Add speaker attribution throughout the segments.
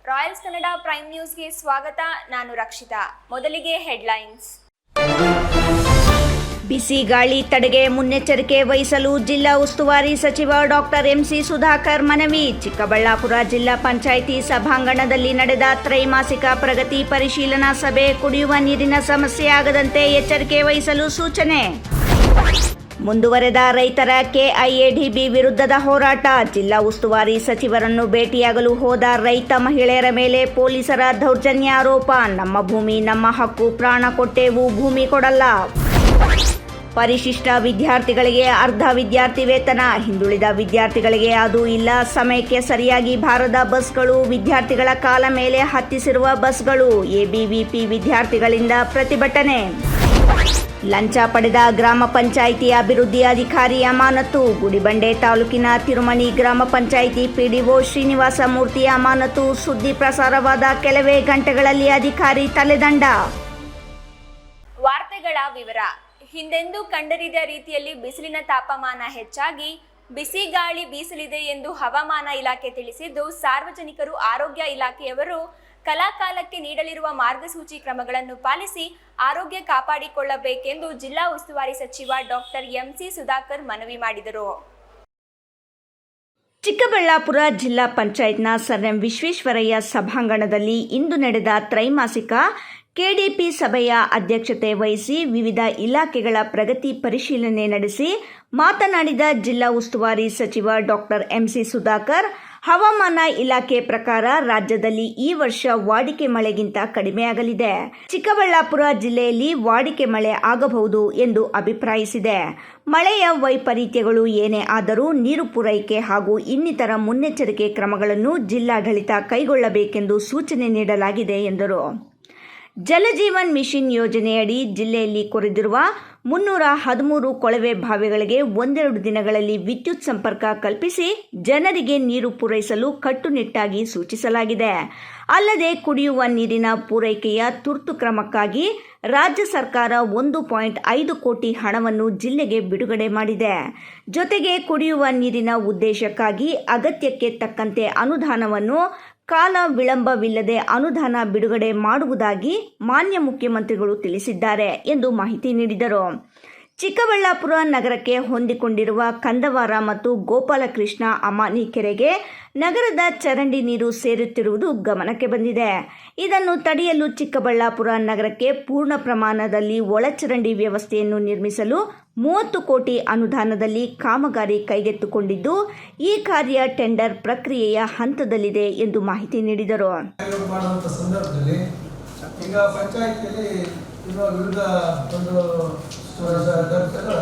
Speaker 1: Royals Kannada prime ನ್ಯೂಸ್ಗೆ ಸ್ವಾಗತ. ನಾನು ರಕ್ಷಿತಾ. ಮೊದಲಿಗೆ ಹೆಡ್ಲೈನ್ಸ್.
Speaker 2: ಬಿಸಿ ಗಾಳಿ ತಡೆಗೆ ಮುನ್ನೆಚ್ಚರಿಕೆ ವಹಿಸಲು ಜಿಲ್ಲಾ ಉಸ್ತುವಾರಿ ಸಚಿವ ಡಾಕ್ಟರ್ ಎಂಸಿ ಸುಧಾಕರ್ ಮನವಿ. ಚಿಕ್ಕಬಳ್ಳಾಪುರ ಜಿಲ್ಲಾ ಪಂಚಾಯಿತಿ ಸಭಾಂಗಣದಲ್ಲಿ ನಡೆದ ತ್ರೈಮಾಸಿಕ ಪ್ರಗತಿ ಪರಿಶೀಲನಾ ಸಭೆ. ಕುಡಿಯುವ ನೀರಿನ ಸಮಸ್ಯೆ ಆಗದಂತೆ ಎಚ್ಚರಿಕೆ ವಹಿಸಲು ಸೂಚನೆ. ಮುಂದುವರೆದ ರೈತರ ಕೆಐಎಡಿಬಿ ವಿರುದ್ಧದ ಹೋರಾಟ. ಜಿಲ್ಲಾ ಉಸ್ತುವಾರಿ ಸಚಿವರನ್ನು ಭೇಟಿಯಾಗಲು ಹೋದ ರೈತ ಮಹಿಳೆಯರ ಮೇಲೆ ಪೊಲೀಸರ ದೌರ್ಜನ್ಯ ಆರೋಪ. ನಮ್ಮ ಭೂಮಿ ನಮ್ಮ ಹಕ್ಕು, ಪ್ರಾಣ ಕೊಟ್ಟೇವು, ಭೂಮಿ ಕೊಡಲ್ಲ. ಪರಿಶಿಷ್ಟ ವಿದ್ಯಾರ್ಥಿಗಳಿಗೆ ಅರ್ಧ ವಿದ್ಯಾರ್ಥಿ ವೇತನ, ಹಿಂದುಳಿದ ವಿದ್ಯಾರ್ಥಿಗಳಿಗೆ ಅದು ಇಲ್ಲ. ಸಮಯಕ್ಕೆ ಸರಿಯಾಗಿ ಬಾರದ ಬಸ್ಗಳು, ವಿದ್ಯಾರ್ಥಿಗಳ ಕಾಲ ಮೇಲೆ ಹತ್ತಿಸಿರುವ ಬಸ್ಗಳು. ಎಬಿವಿಪಿ ವಿದ್ಯಾರ್ಥಿಗಳಿಂದ ಪ್ರತಿಭಟನೆ. ಲಂಚ ಪಡೆದ ಗ್ರಾಮ ಪಂಚಾಯಿತಿ ಅಭಿವೃದ್ಧಿ ಅಧಿಕಾರಿ ಅಮಾನತು. ಗುಡಿಬಂಡೆ ತಾಲೂಕಿನ ತಿರುಮಣಿ ಗ್ರಾಮ ಪಂಚಾಯಿತಿ ಪಿಡಿಒ ಶ್ರೀನಿವಾಸ ಮೂರ್ತಿ ಅಮಾನತು. ಸುದ್ದಿ ಪ್ರಸಾರವಾದ ಕೆಲವೇ ಗಂಟೆಗಳಲ್ಲಿ ಅಧಿಕಾರಿ ತಲೆದಂಡ.
Speaker 1: ವಾರ್ತೆಗಳ ವಿವರ. ಹಿಂದೆಂದೂ ಕಂಡರಿದ ರೀತಿಯಲ್ಲಿ ಬಿಸಿಲಿನ ತಾಪಮಾನ ಹೆಚ್ಚಾಗಿ ಬಿಸಿ ಗಾಳಿ ಬೀಸಲಿದೆ ಎಂದು ಹವಾಮಾನ ಇಲಾಖೆ ತಿಳಿಸಿದ್ದು, ಸಾರ್ವಜನಿಕರು ಆರೋಗ್ಯ ಇಲಾಖೆಯವರು ಕಲಾಕಾಲಕ್ಕೆ ನೀಡಲಿರುವ ಮಾರ್ಗಸೂಚಿ ಕ್ರಮಗಳನ್ನು ಪಾಲಿಸಿ ಆರೋಗ್ಯ ಕಾಪಾಡಿಕೊಳ್ಳಬೇಕೆಂದು ಜಿಲ್ಲಾ ಉಸ್ತುವಾರಿ ಸಚಿವ ಡಾಕ್ಟರ್ ಎಂಸಿ ಸುಧಾಕರ್ ಮನವಿ ಮಾಡಿದರು.
Speaker 2: ಚಿಕ್ಕಬಳ್ಳಾಪುರ ಜಿಲ್ಲಾ ಪಂಚಾಯತ್ನ ಸರ್ ಎಂ ವಿಶ್ವೇಶ್ವರಯ್ಯ ಸಭಾಂಗಣದಲ್ಲಿ ಇಂದು ನಡೆದ ತ್ರೈಮಾಸಿಕ ಕೆಡಿಪಿ ಸಭೆಯ ಅಧ್ಯಕ್ಷತೆ ವಹಿಸಿ ವಿವಿಧ ಇಲಾಖೆಗಳ ಪ್ರಗತಿ ಪರಿಶೀಲನೆ ನಡೆಸಿ ಮಾತನಾಡಿದ ಜಿಲ್ಲಾ ಉಸ್ತುವಾರಿ ಸಚಿವ ಡಾಕ್ಟರ್ ಎಂಸಿ ಸುಧಾಕರ್, ಹವಾಮಾನ ಇಲಾಖೆ ಪ್ರಕಾರ ರಾಜ್ಯದಲ್ಲಿ ಈ ವರ್ಷ ವಾಡಿಕೆ ಮಳೆಗಿಂತ ಕಡಿಮೆಯಾಗಲಿದೆ. ಚಿಕ್ಕಬಳ್ಳಾಪುರ ಜಿಲ್ಲೆಯಲ್ಲಿ ವಾಡಿಕೆ ಮಳೆ ಆಗಬಹುದು ಎಂದು ಅಭಿಪ್ರಾಯಿಸಿದೆ. ಮಳೆಯ ವೈಪರೀತ್ಯಗಳು ಏನೇ ಆದರೂ ನೀರು ಪೂರೈಕೆ ಹಾಗೂ ಇನ್ನಿತರ ಮುನ್ನೆಚ್ಚರಿಕೆ ಕ್ರಮಗಳನ್ನು ಜಿಲ್ಲಾಡಳಿತ ಕೈಗೊಳ್ಳಬೇಕೆಂದು ಸೂಚನೆ ನೀಡಲಾಗಿದೆ ಎಂದರು. ಜಲಜೀವನ್ ಮಿಷನ್ ಯೋಜನೆಯಡಿ ಜಿಲ್ಲೆಯಲ್ಲಿ ಕೊರೆದಿರುವ 313 ಕೊಳವೆ ಬಾವಿಗಳಿಗೆ ಒಂದೆರಡು ದಿನಗಳಲ್ಲಿ ವಿದ್ಯುತ್ ಸಂಪರ್ಕ ಕಲ್ಪಿಸಿ ಜನರಿಗೆ ನೀರು ಪೂರೈಸಲು ಕಟ್ಟುನಿಟ್ಟಾಗಿ ಸೂಚಿಸಲಾಗಿದೆ. ಅಲ್ಲದೆ ಕುಡಿಯುವ ನೀರಿನ ಪೂರೈಕೆಯ ತುರ್ತು ಕ್ರಮಕ್ಕಾಗಿ ರಾಜ್ಯ ಸರ್ಕಾರ 1.5 ಕೋಟಿ ಹಣವನ್ನು ಜಿಲ್ಲೆಗೆ ಬಿಡುಗಡೆ ಮಾಡಿದೆ. ಜೊತೆಗೆ ಕುಡಿಯುವ ನೀರಿನ ಉದ್ದೇಶಕ್ಕಾಗಿ ಅಗತ್ಯಕ್ಕೆ ತಕ್ಕಂತೆ ಅನುದಾನವನ್ನು ಕಾಲ ವಿಳಂಬವಿಲ್ಲದೆ ಅನುದಾನ ಬಿಡುಗಡೆ ಮಾಡುವುದಾಗಿ ಮಾನ್ಯ ಮುಖ್ಯಮಂತ್ರಿಗಳು ತಿಳಿಸಿದ್ದಾರೆ ಎಂದು ಮಾಹಿತಿ ನೀಡಿದರು. ಚಿಕ್ಕಬಳ್ಳಾಪುರ ನಗರಕ್ಕೆ ಹೊಂದಿಕೊಂಡಿರುವ ಕಂದವಾರ ಮತ್ತು ಗೋಪಾಲಕೃಷ್ಣ ಅಮಾನಿ ಕೆರೆಗೆ ನಗರದ ಚರಂಡಿ ನೀರು ಸೇರುತ್ತಿರುವುದು ಗಮನಕ್ಕೆ ಬಂದಿದೆ. ಇದನ್ನು ತಡೆಯಲು ಚಿಕ್ಕಬಳ್ಳಾಪುರ ನಗರಕ್ಕೆ ಪೂರ್ಣ ಪ್ರಮಾಣದಲ್ಲಿ ಒಳಚರಂಡಿ ವ್ಯವಸ್ಥೆಯನ್ನು ನಿರ್ಮಿಸಲು 30 ಕೋಟಿ ಅನುದಾನದಲ್ಲಿ ಕಾಮಗಾರಿ ಕೈಗೆತ್ತಿಕೊಂಡಿದ್ದು, ಈ ಕಾರ್ಯ ಟೆಂಡರ್ ಪ್ರಕ್ರಿಯೆಯ ಹಂತದಲ್ಲಿದೆ ಎಂದು ಮಾಹಿತಿ ನೀಡಿದರು.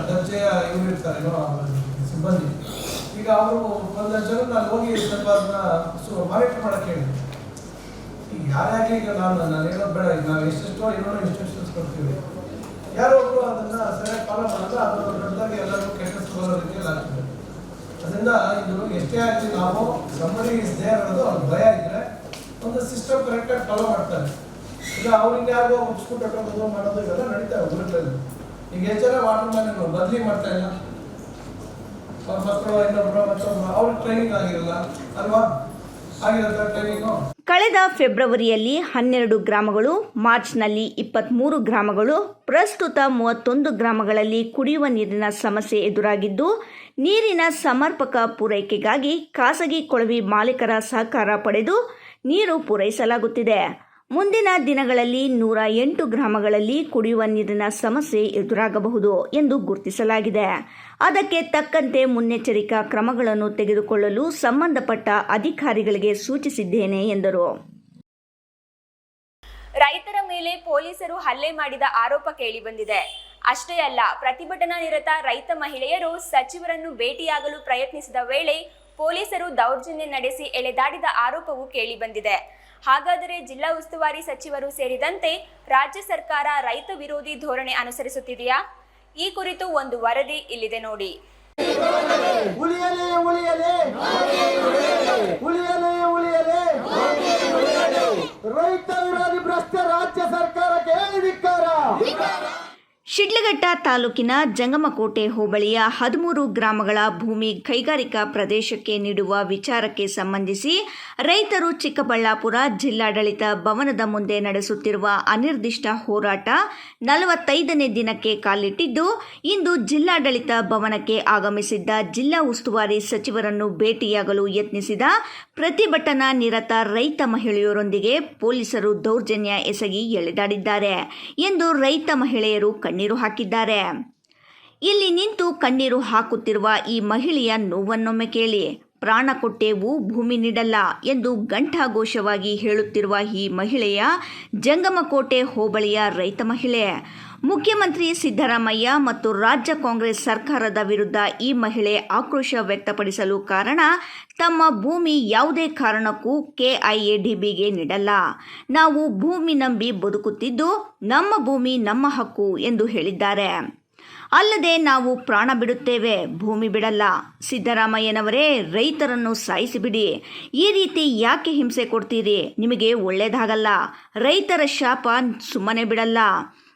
Speaker 3: ದರ್ಜೆಯ ಇವರಿರ್ತಾರೆ ಸಿಬ್ಬಂದಿ. ಈಗ ಅವರು ಒಂದು ಜನ ನಾನು ಹೋಗಿ ಸ್ವಲ್ಪ ಅದನ್ನ ಮಾನಿಟರ್ ಮಾಡಕ್ಕೆ ಹೇಳಿದೆ. ಈಗ ಯಾರಾಗಲಿ ಈಗ ನಾನು ಹೇಳೋದು ಬೇಡ, ಈಗ ನಾವು ಎಷ್ಟೆಷ್ಟೋ ಏನೋ ಇನ್ಸ್ಟ್ರಕ್ಷನ್ಸ್ ಕೊಡ್ತೀವಿ, ಯಾರೋ ಒಬ್ಬರು ಅದನ್ನ ಸರಿಯಾಗಿ ಫಾಲೋ ಮಾಡಿದ್ರೆ ಅದನ್ನು ದೊಡ್ಡದಾಗಿ ಎಲ್ಲರೂ ಕೆಟ್ಟ ಬರೋ ರೀತಿಯಲ್ಲಿ ಆಗ್ತದೆ. ಅದರಿಂದ ಇದು ಎಷ್ಟೇ ಆಗಲಿ ನಾವು ಸಂಬಂಧಿ ದೇಹ ಅನ್ನೋದು ಅವ್ರಿಗೆ ಭಯ ಇದ್ರೆ ಒಂದು ಸಿಸ್ಟಮ್ ಕರೆಕ್ಟಾಗಿ ಫಾಲೋ ಮಾಡ್ತಾರೆ. ಈಗ ಅವ್ರಿಗೆ ಯಾರಿಗೋ ಮುಗಿಸ್ಬಿಟ್ಟು ಕಟ್ಟೋದು ಮಾಡೋದು ಇವೆಲ್ಲ ನಡೀತಾವೆ ಊರುಗಳಲ್ಲಿ. ಈಗ ಎಷ್ಟು ಜನ ವಾಟರ್ ಮ್ಯಾನ್ ಬದಲಿ ಮಾಡ್ತಾ ಇಲ್ಲ, ಅವ್ರ ಮಕ್ಕಳು ಇನ್ನೊಬ್ರು ಮತ್ತೊಬ್ರು ಅವ್ರಿಗೆ ಟ್ರೈನಿಂಗ್ ಆಗಿರಲ್ಲ ಅಲ್ವಾ, ಆಗಿರತ್ತ ಟ್ರೈನಿಂಗು.
Speaker 2: ಕಳೆದ ಫೆಬ್ರವರಿಯಲ್ಲಿ 12 ಗ್ರಾಮಗಳು, ಮಾರ್ಚ್ನಲ್ಲಿ 23 ಗ್ರಾಮಗಳು, ಪ್ರಸ್ತುತ 31 ಗ್ರಾಮಗಳಲ್ಲಿ ಕುಡಿಯುವ ನೀರಿನ ಸಮಸ್ಯೆ ಎದುರಾಗಿದ್ದು, ನೀರಿನ ಸಮರ್ಪಕ ಪೂರೈಕೆಗಾಗಿ ಖಾಸಗಿ ಕೊಳವೆ ಮಾಲೀಕರ ಸಹಕಾರ ಪಡೆದು ನೀರು ಪೂರೈಸಲಾಗುತ್ತಿದೆ. ಮುಂದಿನ ದಿನಗಳಲ್ಲಿ 108 ಗ್ರಾಮಗಳಲ್ಲಿ ಕುಡಿಯುವ ನೀರಿನ ಸಮಸ್ಯೆ ಎದುರಾಗಬಹುದು ಎಂದು ಗುರುತಿಸಲಾಗಿದೆ. ಅದಕ್ಕೆ ತಕ್ಕಂತೆ ಮುನ್ನೆಚ್ಚರಿಕಾ ಕ್ರಮಗಳನ್ನು ತೆಗೆದುಕೊಳ್ಳಲು ಸಂಬಂಧಪಟ್ಟ ಅಧಿಕಾರಿಗಳಿಗೆ ಸೂಚಿಸಿದ್ದೇನೆ ಎಂದರು.
Speaker 1: ರೈತರ ಮೇಲೆ ಪೊಲೀಸರು ಹಲ್ಲೆ ಮಾಡಿದ ಆರೋಪ ಕೇಳಿಬಂದಿದೆ. ಅಷ್ಟೇ ಅಲ್ಲ, ಪ್ರತಿಭಟನಾ ನಿರತ ರೈತ ಮಹಿಳೆಯರು ಸಚಿವರನ್ನು ಭೇಟಿಯಾಗಲು ಪ್ರಯತ್ನಿಸಿದ ವೇಳೆ ಪೊಲೀಸರು ದೌರ್ಜನ್ಯ ನಡೆಸಿ ಎಳೆದಾಡಿದ ಆರೋಪವೂ ಕೇಳಿಬಂದಿದೆ. ಹಾಗಾದರೆ ಜಿಲ್ಲಾ ಉಸ್ತುವಾರಿ ಸಚಿವರು ಸೇರಿದಂತೆ ರಾಜ್ಯ ಸರ್ಕಾರ ರೈತ ವಿರೋಧಿ ಧೋರಣೆ ಅನುಸರಿಸುತ್ತಿದೆಯಾ? ಈ ಕುರಿತು ಒಂದು ವರದಿ ಇಲ್ಲಿದೆ ನೋಡಿ.
Speaker 4: ರೈತ ವಿರೋಧಿ ಭ್ರಷ್ಟ ರಾಜ್ಯ ಸರ್ಕಾರಕ್ಕೆ ಧಿಕ್ಕಾರ.
Speaker 2: ಶಿಡ್ಲಘಟ್ಟ ತಾಲೂಕಿನ ಜಂಗಮಕೋಟೆ ಹೋಬಳಿಯ 13 ಗ್ರಾಮಗಳ ಭೂಮಿ ಕೈಗಾರಿಕಾ ಪ್ರದೇಶಕ್ಕೆ ನೀಡುವ ವಿಚಾರಕ್ಕೆ ಸಂಬಂಧಿಸಿ ರೈತರು ಚಿಕ್ಕಬಳ್ಳಾಪುರ ಜಿಲ್ಲಾಡಳಿತ ಭವನದ ಮುಂದೆ ನಡೆಸುತ್ತಿರುವ ಅನಿರ್ದಿಷ್ಟ ಹೋರಾಟ 45ನೇ ದಿನಕ್ಕೆ ಕಾಲಿಟ್ಟಿದ್ದು, ಇಂದು ಜಿಲ್ಲಾಡಳಿತ ಭವನಕ್ಕೆ ಆಗಮಿಸಿದ್ದ ಜಿಲ್ಲಾ ಉಸ್ತುವಾರಿ ಸಚಿವರನ್ನು ಭೇಟಿಯಾಗಲು ಯತ್ನಿಸಿದ ಪ್ರತಿಭಟನಾ ನಿರತ ರೈತ ಮಹಿಳೆಯರೊಂದಿಗೆ ಪೊಲೀಸರು ದೌರ್ಜನ್ಯ ಎಸಗಿ ಎಳೆದಾಡಿದ್ದಾರೆ ಎಂದು ರೈತ ಮಹಿಳೆಯರು ಕಣ್ಣೀರು ಹಾಕಿದ್ದಾರೆ. ಇಲ್ಲಿ ನಿಂತು ಕಣ್ಣೀರು ಹಾಕುತ್ತಿರುವ ಈ ಮಹಿಳೆಯ ನೋವನ್ನೊಮ್ಮೆ ಕೇಳಿ. ಪ್ರಾಣ ಕೊಟ್ಟೇವು, ಭೂಮಿ ನೀಡಲ್ಲ ಎಂದು ಘಂಟಾಘೋಷವಾಗಿ ಹೇಳುತ್ತಿರುವ ಈ ಮಹಿಳೆಯ ಜಂಗಮಕೋಟೆ ಹೋಬಳಿಯ ರೈತ ಮಹಿಳೆ. ಮುಖ್ಯಮಂತ್ರಿ ಸಿದ್ದರಾಮಯ್ಯ ಮತ್ತು ರಾಜ್ಯ ಕಾಂಗ್ರೆಸ್ ಸರ್ಕಾರದ ವಿರುದ್ಧ ಈ ಮಹಿಳೆ ಆಕ್ರೋಶ ವ್ಯಕ್ತಪಡಿಸಲು ಕಾರಣ, ತಮ್ಮ ಭೂಮಿ ಯಾವುದೇ ಕಾರಣಕ್ಕೂ KIADBಗೆ ನೀಡಲ್ಲ. ನಾವು ಭೂಮಿ ನಂಬಿ ಬದುಕುತ್ತಿದ್ದು, ನಮ್ಮ ಭೂಮಿ ನಮ್ಮ ಹಕ್ಕು ಎಂದು ಹೇಳಿದ್ದಾರೆ. ಅಲ್ಲದೆ ನಾವು ಪ್ರಾಣ ಬಿಡುತ್ತೇವೆ, ಭೂಮಿ ಬಿಡಲ್ಲ. ಸಿದ್ದರಾಮಯ್ಯನವರೇ, ರೈತರನ್ನು ಸಾಯಿಸಿಬಿಡಿ. ಈ ರೀತಿ ಯಾಕೆ ಹಿಂಸೆ ಕೊಡ್ತೀರಿ? ನಿಮಗೆ ಒಳ್ಳೆಯದಾಗಲ್ಲ. ರೈತರ ಶಾಪ ಸುಮ್ಮನೆ ಬಿಡಲ್ಲ.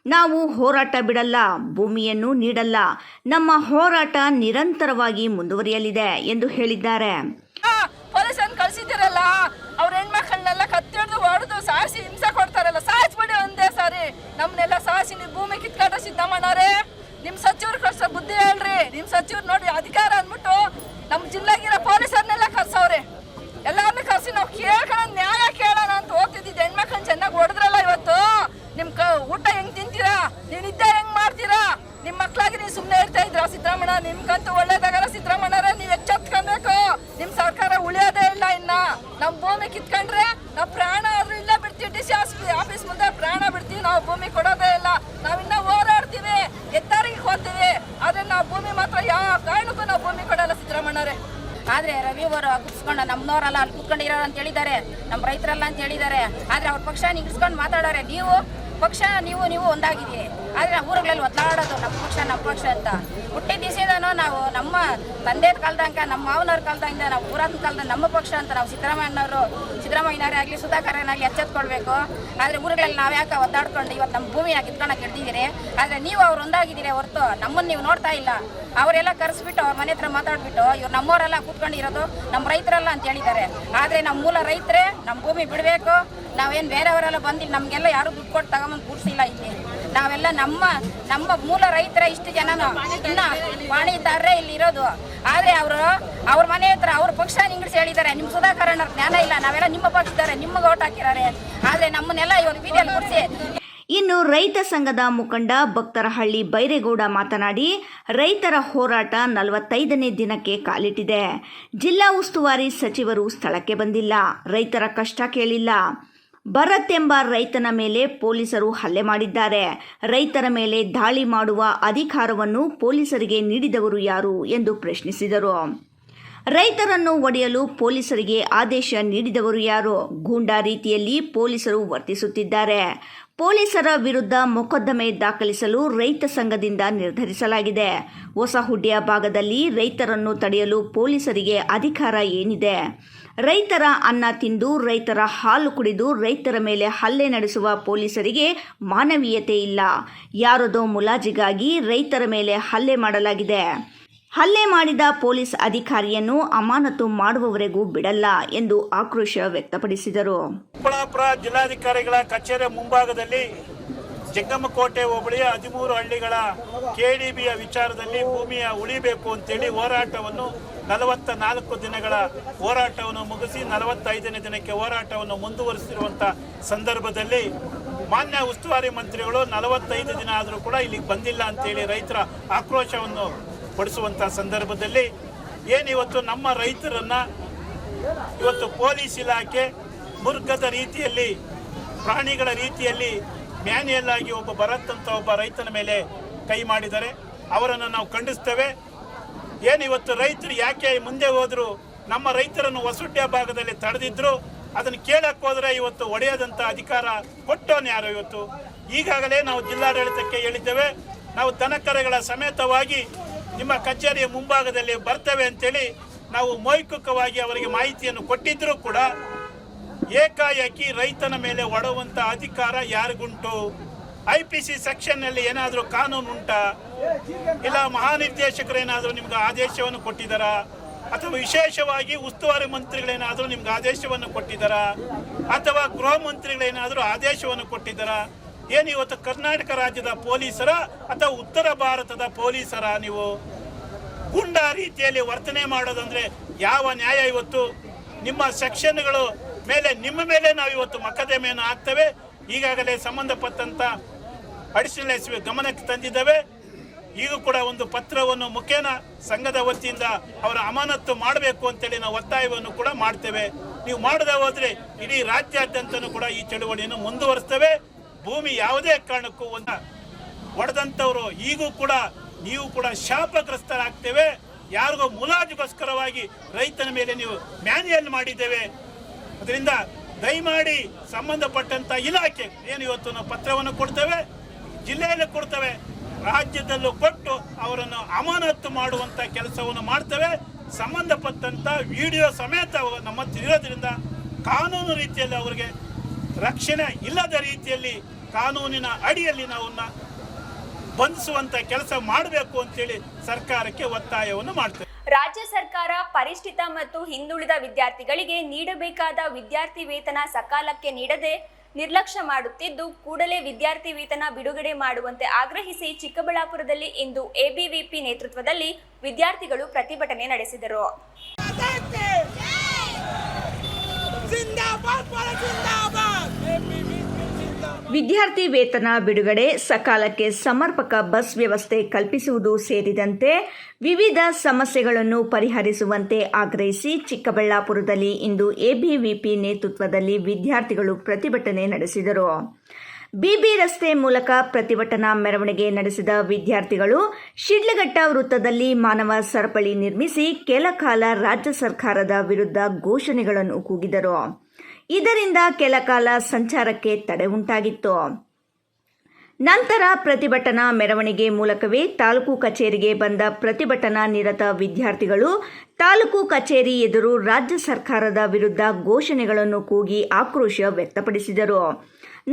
Speaker 2: ನಾವು ಹೋರಾಟ ಬಿಡಲ್ಲ, ಭೂಮಿಯನ್ನು ನೀಡಲ್ಲ. ನಮ್ಮ ಹೋರಾಟ ನಿರಂತರವಾಗಿ ಮುಂದುವರಿಯಲಿದೆ ಎಂದು ಹೇಳಿದ್ದಾರೆ.
Speaker 4: ಪೊಲೀಸನ್ನು ಕಳಿಸಿದಿರಲ್ಲ, ಅವ್ರ ಹೆಣ್ಮಕ್ಳನ್ನೆಲ್ಲ ಕತ್ತಿಡ್ದು ಹೊಡೆದು ಸಾಯಿಸಿ ಹಿಂಸೆ ಕೊಡ್ತಾರಲ್ಲ, ಸಾಯಿಸ್ಬಿಡಿ ಒಂದೇ ಸಾರಿ. ನಮ್ಮನ್ನೆಲ್ಲ ಸಾಯಿಸಿ ನೀವು ಭೂಮಿ ಕಿತ್ಕೊಂಡ್ರೆ ಸಿದ್ದರಾಮಯ್ಯನವರೇ, ನಿಮ್ಮ ಸಚಿವರು ಕಳ್ಸೋ ಬುದ್ಧಿ ಹೇಳ್ರಿ. ನಿಮ್ಮ ಸಚಿವರು ನೋಡಿ ಅಧಿಕಾರ ಅಂದ್ಬಿಟ್ಟು ನಮ್ಮ ಜಿಲ್ಲೆಗಿರೋ ಪೊಲೀಸರನ್ನೆಲ್ಲ ಕರ್ಸವ್ರೆ. ಎಲ್ಲಾರನ್ನೂ ಕರ್ಸಿ ನಾವು ಕೇಳ್ಕೊಳ್ಳೋ ನ್ಯಾಯ ಕೇಳೋಣ ಅಂತ ಹೋಗ್ತಿದ್ದಿದ್ದು. ಹೆಣ್ಮಕ್ಳನ್ನ ಚೆನ್ನಾಗಿ ಹೊಡೆದ್ರಲ್ಲ ಇವತ್ತು. ನಿಮ್ಮ ಊಟ ಹೆಂಗ್ ತಿಂತೀರಾ, ನೀವು ನಿದ್ದೆ ಹೆಂಗ್ ಮಾಡ್ತೀರಾ? ನಿಮ್ಮ ಮಕ್ಳಾಗಿ ನೀವು ಸುಮ್ಮನೆ ಇರ್ತಾ ಇದ್ರ ಸಿದ್ದರಾಮಯ್ಯ? ನಿಮ್ಗಂತೂ ಒಳ್ಳೇದಾಗಲ್ಲ ಸಿದ್ದರಾಮಯ್ಯರೇ, ನೀವು ಎಚ್ಚೆತ್ಕೊಬೇಕು. ನಿಮ್ಮ ಸರ್ಕಾರ ಉಳಿಯೋದೇ ಇಲ್ಲ. ಇನ್ನ ನಮ್ಮ ಭೂಮಿ ಕಿತ್ಕೊಂಡ್ರೆ ನಾವು ಪ್ರಾಣ ಆದ್ರೂ ಇಲ್ಲೇ ಬಿಡ್ತೀವಿ. DC ಆಫೀಸ್ ಮುಂದೆ ಪ್ರಾಣ ಬಿಡ್ತೀವಿ. ನಾವು ಭೂಮಿ ಕೊಡೋದೇ ಇಲ್ಲ. ನಾವಿನ್ನ ಹೋರಾಡ್ತೀವಿ, ಎತ್ತರಿಗೆ ಹೋಗ್ತೀವಿ. ಆದ್ರೆ ನಾವು ಭೂಮಿ ಮಾತ್ರ ಯಾವ ಕಾರಣಕ್ಕೂ ನಾವು ಭೂಮಿ ಕೊಡಲ್ಲ ಸಿದ್ದರಾಮಯ್ಯರೇ.
Speaker 5: ಆದರೆ ರವಿ ಅವರು ಕುತ್ಕೊಂಡು ನಮ್ಮನವರಲ್ಲ ಅಲ್ಲಿ ಕುತ್ಕೊಂಡಿರೋರು ಅಂತ ಹೇಳಿದ್ದಾರೆ, ನಮ್ಮ ರೈತರಲ್ಲ ಅಂತ ಹೇಳಿದ್ದಾರೆ. ಆದರೆ ಅವ್ರ ಪಕ್ಷ ನಿಗಿಸ್ಕೊಂಡು ಮಾತಾಡೋರೆ. ನೀವು ಪಕ್ಷ ನೀವು ಒಂದಾಗಿದ್ದೀರಿ, ಆದರೆ ಊರುಗಳಲ್ಲಿ ಒದ್ದಾಡೋದು ನಮ್ಮ ಪಕ್ಷ ಅಂತ. ಹುಟ್ಟಿದ ದಿವಸದನೋ ನಾವು ನಮ್ಮ ತಂದೆ ಕಾಲದಂಗೆ, ನಮ್ಮ ಮಾವನವ್ರ ಕಾಲದಿಂದ, ನಾವು ಪುರಾತನ ಕಾಲದ ನಮ್ಮ ಪಕ್ಷ ಅಂತ ನಾವು ಸಿದ್ದರಾಮಯ್ಯನವರೇ ಆಗಲಿ ಸುಧಾಕರನಾಗಲಿ ಎಚ್ಚೆತ್ಕೊಳ್ಬೇಕು. ಆದರೆ ಊರುಗಳಲ್ಲಿ ನಾವು ಯಾಕೆ ಒದ್ದಾಡ್ಕೊಂಡು ಇವತ್ತು ನಮ್ಮ ಭೂಮಿ ಯಾಕೆ ಕಿತ್ಕೊಳಕ್ಕೆ ಹಿಡ್ದಿದ್ದೀರಿ? ಆದರೆ ನೀವು ಅವ್ರು ಒಂದಾಗಿದ್ದೀರಿ ಹೊರತು ನಮ್ಮನ್ನು ನೀವು ನೋಡ್ತಾ ಇಲ್ಲ. ಅವರೆಲ್ಲ ಕರೆಸ್ಬಿಟ್ಟು ಅವ್ರ ಮನೆ ಹತ್ರ ಮಾತಾಡ್ಬಿಟ್ಟು ಇವ್ರು ನಮ್ಮವರೆಲ್ಲ ಕೂತ್ಕೊಂಡಿರೋದು ನಮ್ಮ ರೈತರಲ್ಲ ಅಂತ ಹೇಳಿದ್ದಾರೆ. ಆದರೆ ನಮ್ಮ ಮೂಲ ರೈತರೇ ನಮ್ಮ ಭೂಮಿ ಬಿಡಬೇಕು. ನಾವೇನು ಬೇರೆಯವರೆಲ್ಲ ಬಂದಿಲ್ಲ, ನಮಗೆಲ್ಲ ಯಾರು ದುಡ್ಡು ಕೊಟ್ಟು ತಗೊಂಬಂದು ಕೂರಿಸಿಲ್ಲ. ಇಲ್ಲಿ ನಾವೆಲ್ಲ ನಮ್ಮ ಮೂಲ ರೈತರ ಇಷ್ಟು ಜನನು ಇನ್ನ ಪಾಣಿದಾರರೇ ಇಲ್ಲಿ ಇರೋದು. ಆದರೆ ಅವ್ರ ಮನೆ ಹತ್ರ ಅವ್ರ ಪಕ್ಷ ನಿಂಗಿಡಿಸಿ ಹೇಳಿದ್ದಾರೆ, ನಿಮ್ಮ ಸುಧಾಕರಣ ಜ್ಞಾನ ಇಲ್ಲ, ನಾವೆಲ್ಲ ನಿಮ್ಮ ಪಕ್ಷದಾರೆ, ನಿಮಗೆ ಓಟ್ ಹಾಕಿದ್ದಾರೆ. ಆದರೆ ನಮ್ಮನ್ನೆಲ್ಲ ಇವತ್ತು ಬೀದಿಯಲ್ಲಿ ಕೂರಿಸಿ.
Speaker 2: ಇನ್ನು ರೈತ ಸಂಘದ ಮುಖಂಡ ಭಕ್ತರಹಳ್ಳಿ ಬೈರೇಗೌಡ ಮಾತನಾಡಿ, ರೈತರ ಹೋರಾಟ 45ನೇ ದಿನಕ್ಕೆ ಕಾಲಿಟ್ಟಿದೆ. ಜಿಲ್ಲಾ ಉಸ್ತುವಾರಿ ಸಚಿವರು ಸ್ಥಳಕ್ಕೆ ಬಂದಿಲ್ಲ, ರೈತರ ಕಷ್ಟ ಕೇಳಿಲ್ಲ. ಭರತ್ ಎಂಬ ರೈತನ ಮೇಲೆ ಪೊಲೀಸರು ಹಲ್ಲೆ ಮಾಡಿದ್ದಾರೆ. ರೈತರ ಮೇಲೆ ದಾಳಿ ಮಾಡುವ ಅಧಿಕಾರವನ್ನು ಪೊಲೀಸರಿಗೆ ನೀಡಿದವರು ಯಾರು ಎಂದು ಪ್ರಶ್ನಿಸಿದರು. ರೈತರನ್ನು ಒಡೆಯಲು ಪೊಲೀಸರಿಗೆ ಆದೇಶ ನೀಡಿದವರು ಯಾರು? ಗೂಂಡಾ ರೀತಿಯಲ್ಲಿ ಪೊಲೀಸರು ವರ್ತಿಸುತ್ತಿದ್ದಾರೆ. ಪೊಲೀಸರ ವಿರುದ್ಧ ಮೊಕದ್ದಮೆ ದಾಖಲಿಸಲು ರೈತ ಸಂಘದಿಂದ ನಿರ್ಧರಿಸಲಾಗಿದೆ. ಹೊಸಹುಡ್ಯ ಭಾಗದಲ್ಲಿ ರೈತರನ್ನು ತಡೆಯಲು ಪೊಲೀಸರಿಗೆ ಅಧಿಕಾರ ಏನಿದೆ? ರೈತರ ಅನ್ನ ತಿಂದು, ರೈತರ ಹಾಲು ಕುಡಿದು ರೈತರ ಮೇಲೆ ಹಲ್ಲೆ ನಡೆಸುವ ಪೊಲೀಸರಿಗೆ ಮಾನವೀಯತೆ ಇಲ್ಲ. ಯಾರದೋ ಮುಲಾಜಿಗಾಗಿ ರೈತರ ಮೇಲೆ ಹಲ್ಲೆ ಮಾಡಲಾಗಿದೆ. ಹಲ್ಲೆ ಮಾಡಿದ ಪೊಲೀಸ್ ಅಧಿಕಾರಿಯನ್ನು ಅಮಾನತು ಮಾಡುವವರೆಗೂ ಬಿಡಲ್ಲ ಎಂದು ಆಕ್ರೋಶ ವ್ಯಕ್ತಪಡಿಸಿದರು.
Speaker 6: ಚಿಕ್ಕಬಳ್ಳಾಪುರ ಜಿಲ್ಲಾಧಿಕಾರಿಗಳ ಕಚೇರಿ ಮುಂಭಾಗದಲ್ಲಿ ಜಂಗಮಕೋಟೆ ಹೋಬಳಿಯ 13 ಹಳ್ಳಿಗಳ KDBಯ ವಿಚಾರದಲ್ಲಿ ಭೂಮಿಯ ಉಳಿಬೇಕು ಅಂತೇಳಿ ಹೋರಾಟವನ್ನು 44 ದಿನಗಳ ಹೋರಾಟವನ್ನು ಮುಗಿಸಿ 45ನೇ ದಿನಕ್ಕೆ ಹೋರಾಟವನ್ನು ಮುಂದುವರಿಸಿರುವಂಥ ಸಂದರ್ಭದಲ್ಲಿ ಮಾನ್ಯ ಉಸ್ತುವಾರಿ ಮಂತ್ರಿಗಳು 45 ದಿನ ಆದರೂ ಕೂಡ ಇಲ್ಲಿಗೆ ಬಂದಿಲ್ಲ ಅಂತೇಳಿ ರೈತರ ಆಕ್ರೋಶವನ್ನು ಪಡಿಸುವಂಥ ಸಂದರ್ಭದಲ್ಲಿ ಏನಿವತ್ತು ನಮ್ಮ ರೈತರನ್ನು ಇವತ್ತು ಪೊಲೀಸ್ ಇಲಾಖೆ ಮುರ್ಗದ ರೀತಿಯಲ್ಲಿ, ಪ್ರಾಣಿಗಳ ರೀತಿಯಲ್ಲಿ ಮ್ಯಾನ್ಯಲ್ ಆಗಿ ಒಬ್ಬ ಭರತ್ ಅಂತ ಒಬ್ಬ ರೈತನ ಮೇಲೆ ಕೈ ಮಾಡಿದ್ದಾರೆ. ಅವರನ್ನು ನಾವು ಖಂಡಿಸ್ತೇವೆ. ಏನಿವತ್ತು ರೈತರು ಯಾಕೆ ಮುಂದೆ ಹೋದ್ರು, ನಮ್ಮ ರೈತರನ್ನು ಹೊಸಹುಡ್ಯ ಭಾಗದಲ್ಲಿ ತಡೆದಿದ್ರು, ಅದನ್ನು ಕೇಳಕ್ಕೆ ಹೋದರೆ ಇವತ್ತು ಒಡೆಯದಂಥ ಅಧಿಕಾರ ಕೊಟ್ಟವನು ಯಾರು? ಇವತ್ತು ಈಗಾಗಲೇ ನಾವು ಜಿಲ್ಲಾಡಳಿತಕ್ಕೆ ಹೇಳಿದ್ದೇವೆ, ನಾವು ದನಕರಗಳ ಸಮೇತವಾಗಿ ನಿಮ್ಮ ಕಚೇರಿಯ ಮುಂಭಾಗದಲ್ಲಿ ಬರ್ತೇವೆ ಅಂತೇಳಿ ನಾವು ಮೌಖಿಕವಾಗಿ ಅವರಿಗೆ ಮಾಹಿತಿಯನ್ನು ಕೊಟ್ಟಿದ್ದರೂ ಕೂಡ ಏಕಾಏಕಿ ರೈತನ ಮೇಲೆ ಒಡುವಂಥ ಅಧಿಕಾರ ಯಾರಿಗುಂಟು? IPC ಸೆಕ್ಷನ್ನಲ್ಲಿ ಏನಾದರೂ ಕಾನೂನು ಉಂಟಾ? ಇಲ್ಲ ಮಹಾನಿರ್ದೇಶಕರು ಏನಾದರೂ ನಿಮ್ಗೆ ಆದೇಶವನ್ನು ಕೊಟ್ಟಿದ್ದಾರಾ? ಅಥವಾ ವಿಶೇಷವಾಗಿ ಉಸ್ತುವಾರಿ ಮಂತ್ರಿಗಳೇನಾದರೂ ನಿಮ್ಗೆ ಆದೇಶವನ್ನು ಕೊಟ್ಟಿದ್ದಾರಾ? ಅಥವಾ ಗೃಹ ಮಂತ್ರಿಗಳೇನಾದರೂ ಆದೇಶವನ್ನು ಕೊಟ್ಟಿದ್ದಾರಾ? ಏನು ಇವತ್ತು ಕರ್ನಾಟಕ ರಾಜ್ಯದ ಪೊಲೀಸರ ಅಥವಾ ಉತ್ತರ ಭಾರತದ ಪೊಲೀಸರ ನೀವು ಗುಂಡಾ ರೀತಿಯಲ್ಲಿ ವರ್ತನೆ ಮಾಡೋದಂದ್ರೆ ಯಾವ ನ್ಯಾಯ? ಇವತ್ತು ನಿಮ್ಮ ಸೆಕ್ಷನ್ಗಳು ಮೇಲೆ ನಿಮ್ಮ ಮೇಲೆ ನಾವು ಇವತ್ತು ಮೊಕದ್ದಮೆಯನ್ನು ಹಾಕ್ತೇವೆ. ಈಗಾಗಲೇ ಸಂಬಂಧಪಟ್ಟಂತ ಅಡಿಷನಲ್ ಎಸ್ಪಿ ಗಮನಕ್ಕೆ ತಂದಿದ್ದೇವೆ. ಈಗ ಕೂಡ ಒಂದು ಪತ್ರವನ್ನು ಮುಖೇನ ಸಂಘದ ವತಿಯಿಂದ ಅವರ ಅಮಾನತು ಮಾಡಬೇಕು ಅಂತೇಳಿ ನಾವು ಒತ್ತಾಯವನ್ನು ಕೂಡ ಮಾಡ್ತೇವೆ. ನೀವು ಮಾಡದೆ ಹೋದ್ರೆ ಇಡೀ ರಾಜ್ಯಾದ್ಯಂತನೂ ಕೂಡ ಈ ಚಳುವಳಿಯನ್ನು ಮುಂದುವರಿಸ್ತೇವೆ. ಭೂಮಿ ಯಾವುದೇ ಕಾರಣಕ್ಕೂ ಒಡೆದಂಥವರು ಈಗೂ ಕೂಡ ನೀವು ಕೂಡ ಶಾಪಗ್ರಸ್ತರಾಗ್ತೇವೆ. ಯಾರಿಗೋ ಮುಲಾಜಿಗೋಸ್ಕರವಾಗಿ ರೈತನ ಮೇಲೆ ನೀವು ಮ್ಯಾನ್ಯಲ್ ಮಾಡಿದ್ದೇವೆ. ಅದರಿಂದ ದಯಮಾಡಿ ಸಂಬಂಧಪಟ್ಟಂತ ಇಲಾಖೆ ಏನು ಇವತ್ತು ನಾವು ಪತ್ರವನ್ನು ಕೊಡ್ತೇವೆ, ಜಿಲ್ಲೆಯಲ್ಲಿ ಕೊಡ್ತೇವೆ, ರಾಜ್ಯದಲ್ಲೂ ಕೊಟ್ಟು ಅವರನ್ನು ಅಮಾನತು ಮಾಡುವಂತ ಕೆಲಸವನ್ನು ಮಾಡ್ತೇವೆ. ಸಂಬಂಧಪಟ್ಟಂತ ವಿಡಿಯೋ ಸಮೇತ ನಮ್ಮ ಇರೋದ್ರಿಂದ ಕಾನೂನು ರೀತಿಯಲ್ಲಿ ಅವರಿಗೆ ರಕ್ಷಣೆ ಇಲ್ಲದ ರೀತಿಯಲ್ಲಿ ಕಾನೂನಿನ ಅಡಿಯಲ್ಲಿ ನಾವನ್ನ ಬಂಧಿಸುವಂತ ಕೆಲಸ ಮಾಡಬೇಕು ಅಂತೇಳಿ ಸರ್ಕಾರಕ್ಕೆ ಒತ್ತಾಯವನ್ನು ಮಾಡ್ತೇವೆ.
Speaker 1: ರಾಜ್ಯ ಸರ್ಕಾರ ಪರಿಷ್ಠಿತ ಮತ್ತು ಹಿಂದುಳಿದ ವಿದ್ಯಾರ್ಥಿಗಳಿಗೆ ನೀಡಬೇಕಾದ ವಿದ್ಯಾರ್ಥಿ ವೇತನ ಸಕಾಲಕ್ಕೆ ನೀಡದೆ ನಿರ್ಲಕ್ಷ್ಯ ಮಾಡುತ್ತಿದ್ದು, ಕೂಡಲೇ ವಿದ್ಯಾರ್ಥಿ ವೇತನ ಬಿಡುಗಡೆ ಮಾಡುವಂತೆ ಆಗ್ರಹಿಸಿ ಚಿಕ್ಕಬಳ್ಳಾಪುರದಲ್ಲಿ ಇಂದು ABVP ನೇತೃತ್ವದಲ್ಲಿ ವಿದ್ಯಾರ್ಥಿಗಳು ಪ್ರತಿಭಟನೆ ನಡೆಸಿದರು.
Speaker 2: ವಿದ್ಯಾರ್ಥಿ ವೇತನ ಬಿಡುಗಡೆ, ಸಕಾಲಕ್ಕೆ ಸಮರ್ಪಕ ಬಸ್ ವ್ಯವಸ್ಥೆ ಕಲ್ಪಿಸುವುದು ಸೇರಿದಂತೆ ವಿವಿಧ ಸಮಸ್ಯೆಗಳನ್ನು ಪರಿಹರಿಸುವಂತೆ ಆಗ್ರಹಿಸಿ ಚಿಕ್ಕಬಳ್ಳಾಪುರದಲ್ಲಿ ಇಂದು ABVP ನೇತೃತ್ವದಲ್ಲಿ ವಿದ್ಯಾರ್ಥಿಗಳು ಪ್ರತಿಭಟನೆ ನಡೆಸಿದರು. BB ರಸ್ತೆ ಮೂಲಕ ಪ್ರತಿಭಟನಾ ಮೆರವಣಿಗೆ ನಡೆಸಿದ ವಿದ್ಯಾರ್ಥಿಗಳು ಶಿಡ್ಲಘಟ್ಟ ವೃತ್ತದಲ್ಲಿ ಮಾನವ ಸರಪಳಿ ನಿರ್ಮಿಸಿ ಕೆಲಕಾಲ ರಾಜ್ಯ ಸರ್ಕಾರದ ವಿರುದ್ಧ ಘೋಷಣೆಗಳನ್ನು ಕೂಗಿದರು. ಇದರಿಂದ ಕೆಲಕಾಲ ಸಂಚಾರಕ್ಕೆ ತಡೆ ಉಂಟಾಗಿತ್ತು. ನಂತರ ಪ್ರತಿಭಟನಾ ಮೆರವಣಿಗೆ ಮೂಲಕವೇ ತಾಲೂಕು ಕಚೇರಿಗೆ ಬಂದ ಪ್ರತಿಭಟನಾ ನಿರತ ವಿದ್ಯಾರ್ಥಿಗಳು ತಾಲೂಕು ಕಚೇರಿ ಎದುರು ರಾಜ್ಯ ಸರ್ಕಾರದ ವಿರುದ್ಧ ಘೋಷಣೆಗಳನ್ನು ಕೂಗಿ ಆಕ್ರೋಶ ವ್ಯಕ್ತಪಡಿಸಿದರು.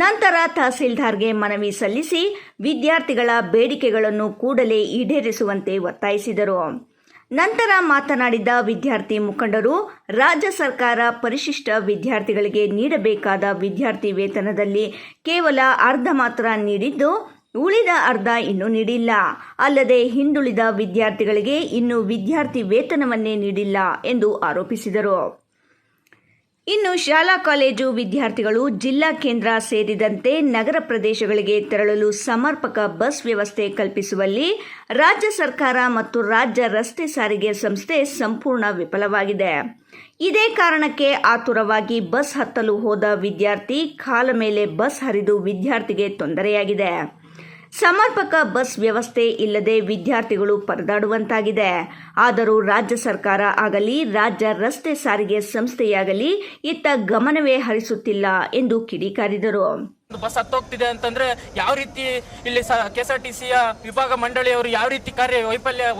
Speaker 2: ನಂತರ ತಹಸೀಲ್ದಾರ್ಗೆ ಮನವಿ ಸಲ್ಲಿಸಿ ವಿದ್ಯಾರ್ಥಿಗಳ ಬೇಡಿಕೆಗಳನ್ನು ಕೂಡಲೇ ಈಡೇರಿಸುವಂತೆ ಒತ್ತಾಯಿಸಿದರು. ನಂತರ ಮಾತನಾಡಿದ ವಿದ್ಯಾರ್ಥಿ ಮುಖಂಡರು, ರಾಜ್ಯ ಸರ್ಕಾರ ಪರಿಶಿಷ್ಟ ವಿದ್ಯಾರ್ಥಿಗಳಿಗೆ ನೀಡಬೇಕಾದ ವಿದ್ಯಾರ್ಥಿ ವೇತನದಲ್ಲಿ ಕೇವಲ ಅರ್ಧ ಮಾತ್ರ ನೀಡಿದ್ದು, ಉಳಿದ ಅರ್ಧ ಇನ್ನೂ ನೀಡಿಲ್ಲ. ಅಲ್ಲದೆ ಹಿಂದುಳಿದ ವಿದ್ಯಾರ್ಥಿಗಳಿಗೆ ಇನ್ನೂ ವಿದ್ಯಾರ್ಥಿ ವೇತನವನ್ನೇ ನೀಡಿಲ್ಲ ಎಂದು ಆರೋಪಿಸಿದರು. ಇನ್ನು ಶಾಲಾ ಕಾಲೇಜು ವಿದ್ಯಾರ್ಥಿಗಳು ಜಿಲ್ಲಾ ಕೇಂದ್ರ ಸೇರಿದಂತೆ ನಗರ ಪ್ರದೇಶಗಳಿಗೆ ತೆರಳಲು ಸಮರ್ಪಕ ಬಸ್ ವ್ಯವಸ್ಥೆ ಕಲ್ಪಿಸುವಲ್ಲಿ ರಾಜ್ಯ ಸರ್ಕಾರ ಮತ್ತು ರಾಜ್ಯ ರಸ್ತೆ ಸಾರಿಗೆ ಸಂಸ್ಥೆ ಸಂಪೂರ್ಣ ವಿಫಲವಾಗಿದೆ. ಇದೇ ಕಾರಣಕ್ಕೆ ಆತುರವಾಗಿ ಬಸ್ ಹತ್ತಲು ಹೋದ ವಿದ್ಯಾರ್ಥಿ ಕಾಲ ಮೇಲೆ ಬಸ್ ಹರಿದು ವಿದ್ಯಾರ್ಥಿಗೆ ತೊಂದರೆಯಾಗಿದೆ. ಸಮರ್ಪಕ ಬಸ್ ವ್ಯವಸ್ಥೆ ಇಲ್ಲದೆ ವಿದ್ಯಾರ್ಥಿಗಳು ಪರದಾಡುವಂತಾಗಿದೆ. ಆದರೂ ರಾಜ್ಯ ಸರ್ಕಾರ ಆಗಲಿ ರಾಜ್ಯ ರಸ್ತೆ ಸಾರಿಗೆ ಸಂಸ್ಥೆಯಾಗಲಿ ಇತ್ತ ಗಮನವೇ ಹರಿಸುತ್ತಿಲ್ಲ ಎಂದು ಕಿಡಿಕಾರಿದರು.
Speaker 7: ಬಸ್ ಹತ್ತೋಗ್ತಿದೆ ಅಂತಂದ್ರೆ ಯಾವ ರೀತಿ ಇಲ್ಲಿ KSRTCಯ ವಿಭಾಗ ಮಂಡಳಿಯವರು ಯಾವ ರೀತಿ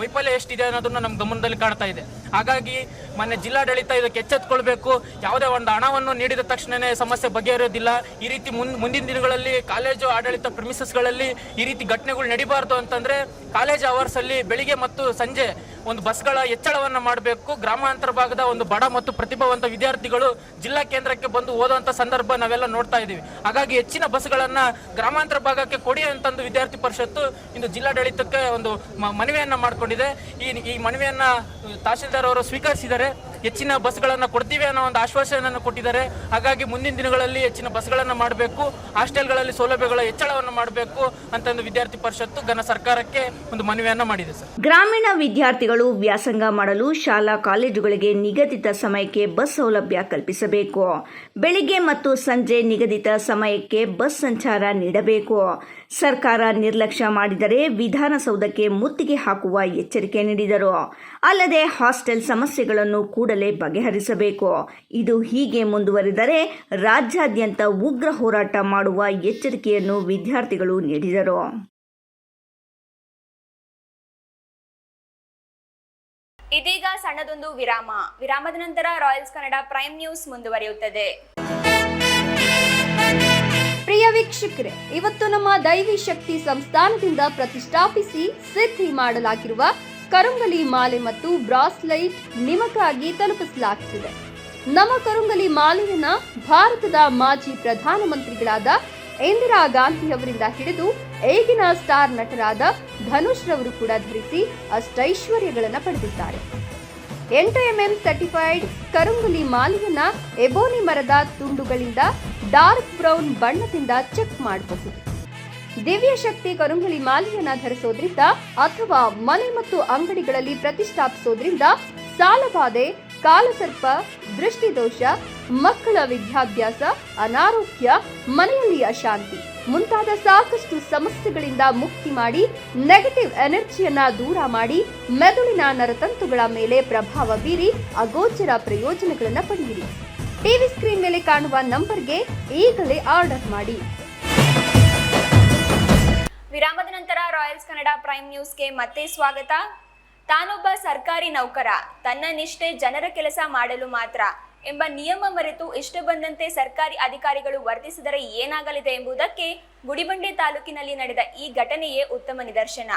Speaker 7: ವೈಫಲ್ಯ ಎಷ್ಟಿದೆ ಅನ್ನೋದನ್ನ ನಮ್ಮ ಗಮನದಲ್ಲಿ ಕಾಣ್ತಾ ಇದೆ. ಹಾಗಾಗಿ ಮೊನ್ನೆ ಜಿಲ್ಲಾಡಳಿತ ಇದಕ್ಕೆ ಎಚ್ಚೆತ್ತುಕೊಳ್ಬೇಕು. ಯಾವುದೇ ಒಂದು ಹಣವನ್ನು ನೀಡಿದ ತಕ್ಷಣನೇ ಸಮಸ್ಯೆ ಬಗೆಹರಿಯೋದಿಲ್ಲ. ಈ ರೀತಿ ಮುಂದಿನ ದಿನಗಳಲ್ಲಿ ಕಾಲೇಜು ಆಡಳಿತ ಪ್ರಿಮಿಸಸ್ಗಳಲ್ಲಿ ಈ ರೀತಿ ಘಟನೆಗಳು ನಡೀಬಾರ್ದು ಅಂತಂದ್ರೆ ಕಾಲೇಜ್ ಅವರ್ಸ್ ಅಲ್ಲಿ ಬೆಳಿಗ್ಗೆ ಮತ್ತು ಸಂಜೆ ಒಂದು ಬಸ್ಗಳ ಹೆಚ್ಚಳವನ್ನ ಮಾಡಬೇಕು. ಗ್ರಾಮಾಂತರ ಭಾಗದ ಒಂದು ಬಡ ಮತ್ತು ಪ್ರತಿಭಾವಂತ ವಿದ್ಯಾರ್ಥಿಗಳು ಜಿಲ್ಲಾ ಕೇಂದ್ರಕ್ಕೆ ಬಂದು ಓದುವಂತ ಸಂದರ್ಭ ನಾವೆಲ್ಲ ನೋಡ್ತಾ ಇದ್ದೀವಿ. ಹಾಗಾಗಿ ಹೆಚ್ಚಿನ ಬಸ್ಗಳನ್ನ ಗ್ರಾಮಾಂತರ ಭಾಗಕ್ಕೆ ಕೊಡಿ ಅಂತಂದು ವಿದ್ಯಾರ್ಥಿ ಪರಿಷತ್ತು ಇಂದು ಜಿಲ್ಲಾಡಳಿತಕ್ಕೆ ಒಂದು ಮನವಿಯನ್ನ ಮಾಡಿಕೊಂಡಿದೆ. ಈ ಮನವಿಯನ್ನ ತಹಶೀಲ್ದಾರ್ ಅವರು ಸ್ವೀಕರಿಸಿದ್ದಾರೆ. ಹೆಚ್ಚಿನ ಬಸ್ಗಳನ್ನ ಕೊಡ್ತೀವಿ ಅನ್ನೋ ಒಂದು ಆಶ್ವಾಸನೆಯನ್ನು ಕೊಟ್ಟಿದ್ದಾರೆ. ಹಾಗಾಗಿ ಮುಂದಿನ ದಿನಗಳಲ್ಲಿ ಹೆಚ್ಚಿನ ಬಸ್ಗಳನ್ನ ಮಾಡಬೇಕು, ಹಾಸ್ಟೆಲ್ಗಳಲ್ಲಿ ಸೌಲಭ್ಯಗಳ ಹೆಚ್ಚಳವನ್ನು ಮಾಡಬೇಕು ಅಂತಂದು ವಿದ್ಯಾರ್ಥಿ ಪರಿಷತ್ತು ಘನ ಸರ್ಕಾರಕ್ಕೆ ಒಂದು ಮನವಿಯನ್ನ ಮಾಡಿದೆ. ಸರ್,
Speaker 2: ಗ್ರಾಮೀಣ ವಿದ್ಯಾರ್ಥಿಗಳು ವ್ಯಾಸಂಗ ಮಾಡಲು ಶಾಲಾ ಕಾಲೇಜುಗಳಿಗೆ ನಿಗದಿತ ಸಮಯಕ್ಕೆ ಬಸ್ ಸೌಲಭ್ಯ ಕಲ್ಪಿಸಬೇಕು. ಬೆಳಿಗ್ಗೆ ಮತ್ತು ಸಂಜೆ ನಿಗದಿತ ಸಮಯಕ್ಕೆ ಬಸ್ ಸಂಚಾರ ನೀಡಬೇಕು. ಸರ್ಕಾರ ನಿರ್ಲಕ್ಷ್ಯ ಮಾಡಿದರೆ ವಿಧಾನಸೌಧಕ್ಕೆ ಮುತ್ತಿಗೆ ಹಾಕುವ ಎಚ್ಚರಿಕೆ ನೀಡಿದರು. ಅಲ್ಲದೆ ಹಾಸ್ಟೆಲ್ ಸಮಸ್ಯೆಗಳನ್ನು ಕೂಡಲೇ ಬಗೆಹರಿಸಬೇಕು. ಇದು ಹೀಗೆ ಮುಂದುವರಿದರೆ ರಾಜ್ಯಾದ್ಯಂತ ಉಗ್ರ ಹೋರಾಟ ಮಾಡುವ ಎಚ್ಚರಿಕೆಯನ್ನು ವಿದ್ಯಾರ್ಥಿಗಳು ನೀಡಿದರು.
Speaker 1: ಇದೀಗ ಸಣ್ಣದೊಂದು ವಿರಾಮದ ನಂತರ ರಾಯಲ್ಸ್ ಕನ್ನಡ ಪ್ರೈಮ್ ನ್ಯೂಸ್ ಮುಂದುವರಿಯುತ್ತದೆ.
Speaker 8: ಪ್ರಿಯ ವೀಕ್ಷಕರೇ, ಇವತ್ತು ನಮ್ಮ ದೈವಿ ಶಕ್ತಿ ಸಂಸ್ಥಾನದಿಂದ ಪ್ರತಿಷ್ಠಾಪಿಸಿ ಸಿದ್ಧಿ ಮಾಡಲಾಗಿರುವ ಕರುಂಗಲಿ ಮಾಲೆ ಮತ್ತು ಬ್ರಾಸ್ಲೈಟ್ ನಿಮಗಾಗಿ ತಲುಪಿಸಲಾಗುತ್ತಿದೆ. ನಮ್ಮ ಕರುಂಗಲಿ ಮಾಲೆಯನ್ನ ಭಾರತದ ಮಾಜಿ ಪ್ರಧಾನಮಂತ್ರಿಗಳಾದ ಇಂದಿರಾ ಗಾಂಧಿ ಅವರಿಂದ ಹಿಡಿದು ಈಗಿನ ಸ್ಟಾರ್ ನಟರಾದ ಧನುಷ್ ರವರು ಕೂಡ ಧರಿಸಿ ಅಷ್ಟೈಶ್ವರ್ಯಗಳನ್ನು ಪಡೆದಿದ್ದಾರೆ. 8mm ಸರ್ಟಿಫೈಡ್ ಕರುಂಗಲಿ ಮಾಲೆಯನ್ನ ಎಬೋನಿ ಮರದ ತುಂಡುಗಳಿಂದ ಡಾರ್ಕ್ ಬ್ರೌನ್ ಬಣ್ಣದಿಂದ ಚೆಕ್ ಮಾಡಬಹುದು. ದಿವ್ಯ ಶಕ್ತಿ ಕರುಂಗಲಿ ಮಾಲೆಯನ್ನ ಧರಿಸೋದ್ರಿಂದ ಅಥವಾ ಮನೆ ಮತ್ತು ಅಂಗಡಿಗಳಲ್ಲಿ ಪ್ರತಿಷ್ಠಾಪಿಸೋದ್ರಿಂದ ಸಾಲಬಾಧೆ, ಕಾಲಸರ್ಪ, ದೃಷ್ಟಿದೋಷ, ಮಕ್ಕಳ ವಿದ್ಯಾಭ್ಯಾಸ, ಅನಾರೋಗ್ಯ, ಮನೆಯಲ್ಲಿ ಅಶಾಂತಿ ಮುಂತಾದ ಸಾಕಷ್ಟು ಸಮಸ್ಯೆಗಳಿಂದ ಮುಕ್ತಿ ಮಾಡಿ ನೆಗೆಟಿವ್ ಎನರ್ಜಿಯನ್ನ ದೂರ ಮಾಡಿ ಮೆದುಳಿನ ನರತಂತುಗಳ ಮೇಲೆ ಪ್ರಭಾವ ಬೀರಿ ಅಗೋಚರ ಪ್ರಯೋಜನಗಳನ್ನು ಪಡೆಯಿರಿ. ಟಿವಿ ಸ್ಕ್ರೀನ್ ಮೇಲೆ ಕಾಣುವ ನಂಬರ್ಗೆ ಈಗಲೇ ಆರ್ಡರ್ ಮಾಡಿ.
Speaker 1: ವಿರಾಮದ ನಂತರ ರಾಯಲ್ಸ್ ಕನ್ನಡ ಪ್ರೈಮ್ ನ್ಯೂಸ್ಗೆ ಮತ್ತೆ ಸ್ವಾಗತ. ತಾನೊಬ್ಬ ಸರ್ಕಾರಿ ನೌಕರ, ತನ್ನ ನಿಷ್ಠೆ ಜನರ ಕೆಲಸ ಮಾಡಲು ಮಾತ್ರ ಎಂಬ ನಿಯಮ ಮರೆತು ಇಷ್ಟ ಬಂದಂತೆ ಸರ್ಕಾರಿ ಅಧಿಕಾರಿಗಳು ವರ್ತಿಸಿದರೆ ಏನಾಗಲಿದೆ ಎಂಬುದಕ್ಕೆ ಗುಡಿಬಂಡೆ ತಾಲೂಕಿನಲ್ಲಿ ನಡೆದ ಈ ಘಟನೆಯೇ ಉತ್ತಮ ನಿದರ್ಶನ.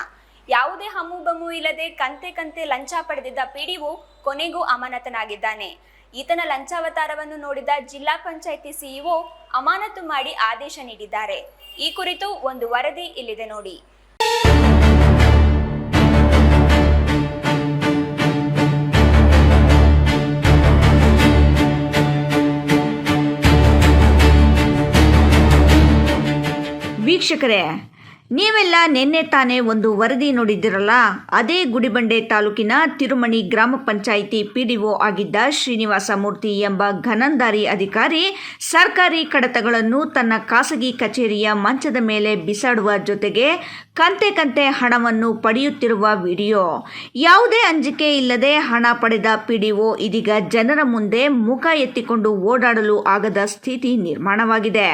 Speaker 1: ಯಾವುದೇ ಹಮ್ಮು ಬಮ್ಮು ಇಲ್ಲದೆ ಕಂತೆ ಲಂಚ ಪಡೆದಿದ್ದ ಪಿಡಿಒ ಕೊನೆಗೂ ಅಮಾನತನಾಗಿದ್ದಾನೆ. ಈತನ ಲಂಚಾವತಾರವನ್ನು ನೋಡಿದ ಜಿಲ್ಲಾ ಪಂಚಾಯಿತಿ ಸಿಇಒ ಅಮಾನತು ಮಾಡಿ ಆದೇಶ ನೀಡಿದ್ದಾರೆ. ಈ ಕುರಿತು ಒಂದು ವರದಿ ಇಲ್ಲಿದೆ ನೋಡಿ.
Speaker 2: ವೀಕ್ಷಕರೇ, ನೀವೆಲ್ಲ ನಿನ್ನೆ ತಾನೇ ಒಂದು ವರದಿ ನೋಡಿದ್ದಿರಲ್ಲ. ಅದೇ ಗುಡಿಬಂಡೆ ತಾಲೂಕಿನ ತಿರುಮಣಿ ಗ್ರಾಮ ಪಂಚಾಯಿತಿ ಪಿಡಿಒ ಆಗಿದ್ದ ಶ್ರೀನಿವಾಸ ಮೂರ್ತಿ ಎಂಬ ಘನಂದಾರಿ ಅಧಿಕಾರಿ ಸರ್ಕಾರಿ ಕಡತಗಳನ್ನು ತನ್ನ ಖಾಸಗಿ ಕಚೇರಿಯ ಮಂಚದ ಮೇಲೆ ಬಿಸಾಡುವ ಜೊತೆಗೆ ಕಂತೆ ಹಣವನ್ನು ಪಡೆಯುತ್ತಿರುವ ವಿಡಿಯೋ. ಯಾವುದೇ ಅಂಜಿಕೆ ಇಲ್ಲದೆ ಹಣ ಪಡೆದ ಪಿಡಿಒ ಇದೀಗ ಜನರ ಮುಂದೆ ಮುಖ ಎತ್ತಿಕೊಂಡು ಓಡಾಡಲು ಆಗದ ಸ್ಥಿತಿ ನಿರ್ಮಾಣವಾಗಿದೆ.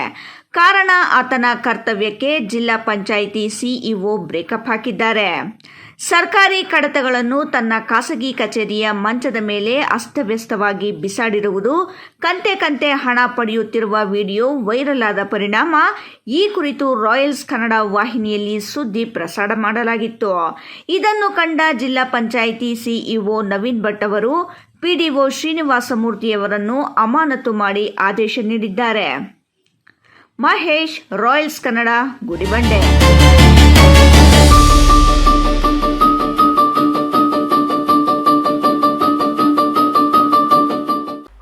Speaker 2: ಕಾರಣ, ಆತನ ಕರ್ತವ್ಯಕ್ಕೆ ಜಿಲ್ಲಾ ಪಂಚಾಯಿತಿ ಸಿಇಒ ಬ್ರೇಕಪ್ ಹಾಕಿದ್ದಾರೆ. ಸರ್ಕಾರಿ ಕಡತಗಳನ್ನು ತನ್ನ ಖಾಸಗಿ ಕಚೇರಿಯ ಮಂಚದ ಮೇಲೆ ಅಸ್ತವ್ಯಸ್ತವಾಗಿ ಬಿಸಾಡಿರುವುದು, ಕಂತೆ ಹಣ ಪಡೆಯುತ್ತಿರುವ ವಿಡಿಯೋ ವೈರಲ್ ಆದ ಪರಿಣಾಮ ಈ ಕುರಿತು ರಾಯಲ್ಸ್ ಕನ್ನಡ ವಾಹಿನಿಯಲ್ಲಿ ಸುದ್ದಿ ಪ್ರಸಾರ ಮಾಡಲಾಗಿತ್ತು. ಇದನ್ನು ಕಂಡ ಜಿಲ್ಲಾ ಪಂಚಾಯಿತಿ ಸಿಇಒ ನವೀನ್ ಭಟ್ ಅವರು ಪಿಡಿಒ ಶ್ರೀನಿವಾಸ ಮೂರ್ತಿಯವರನ್ನು ಅಮಾನತು ಮಾಡಿ ಆದೇಶ ನೀಡಿದ್ದಾರೆ. ಮಹೇಶ್, ರಾಯಲ್ಸ್ ಕನ್ನಡ, ಗುಡಿಬಂಡೆ.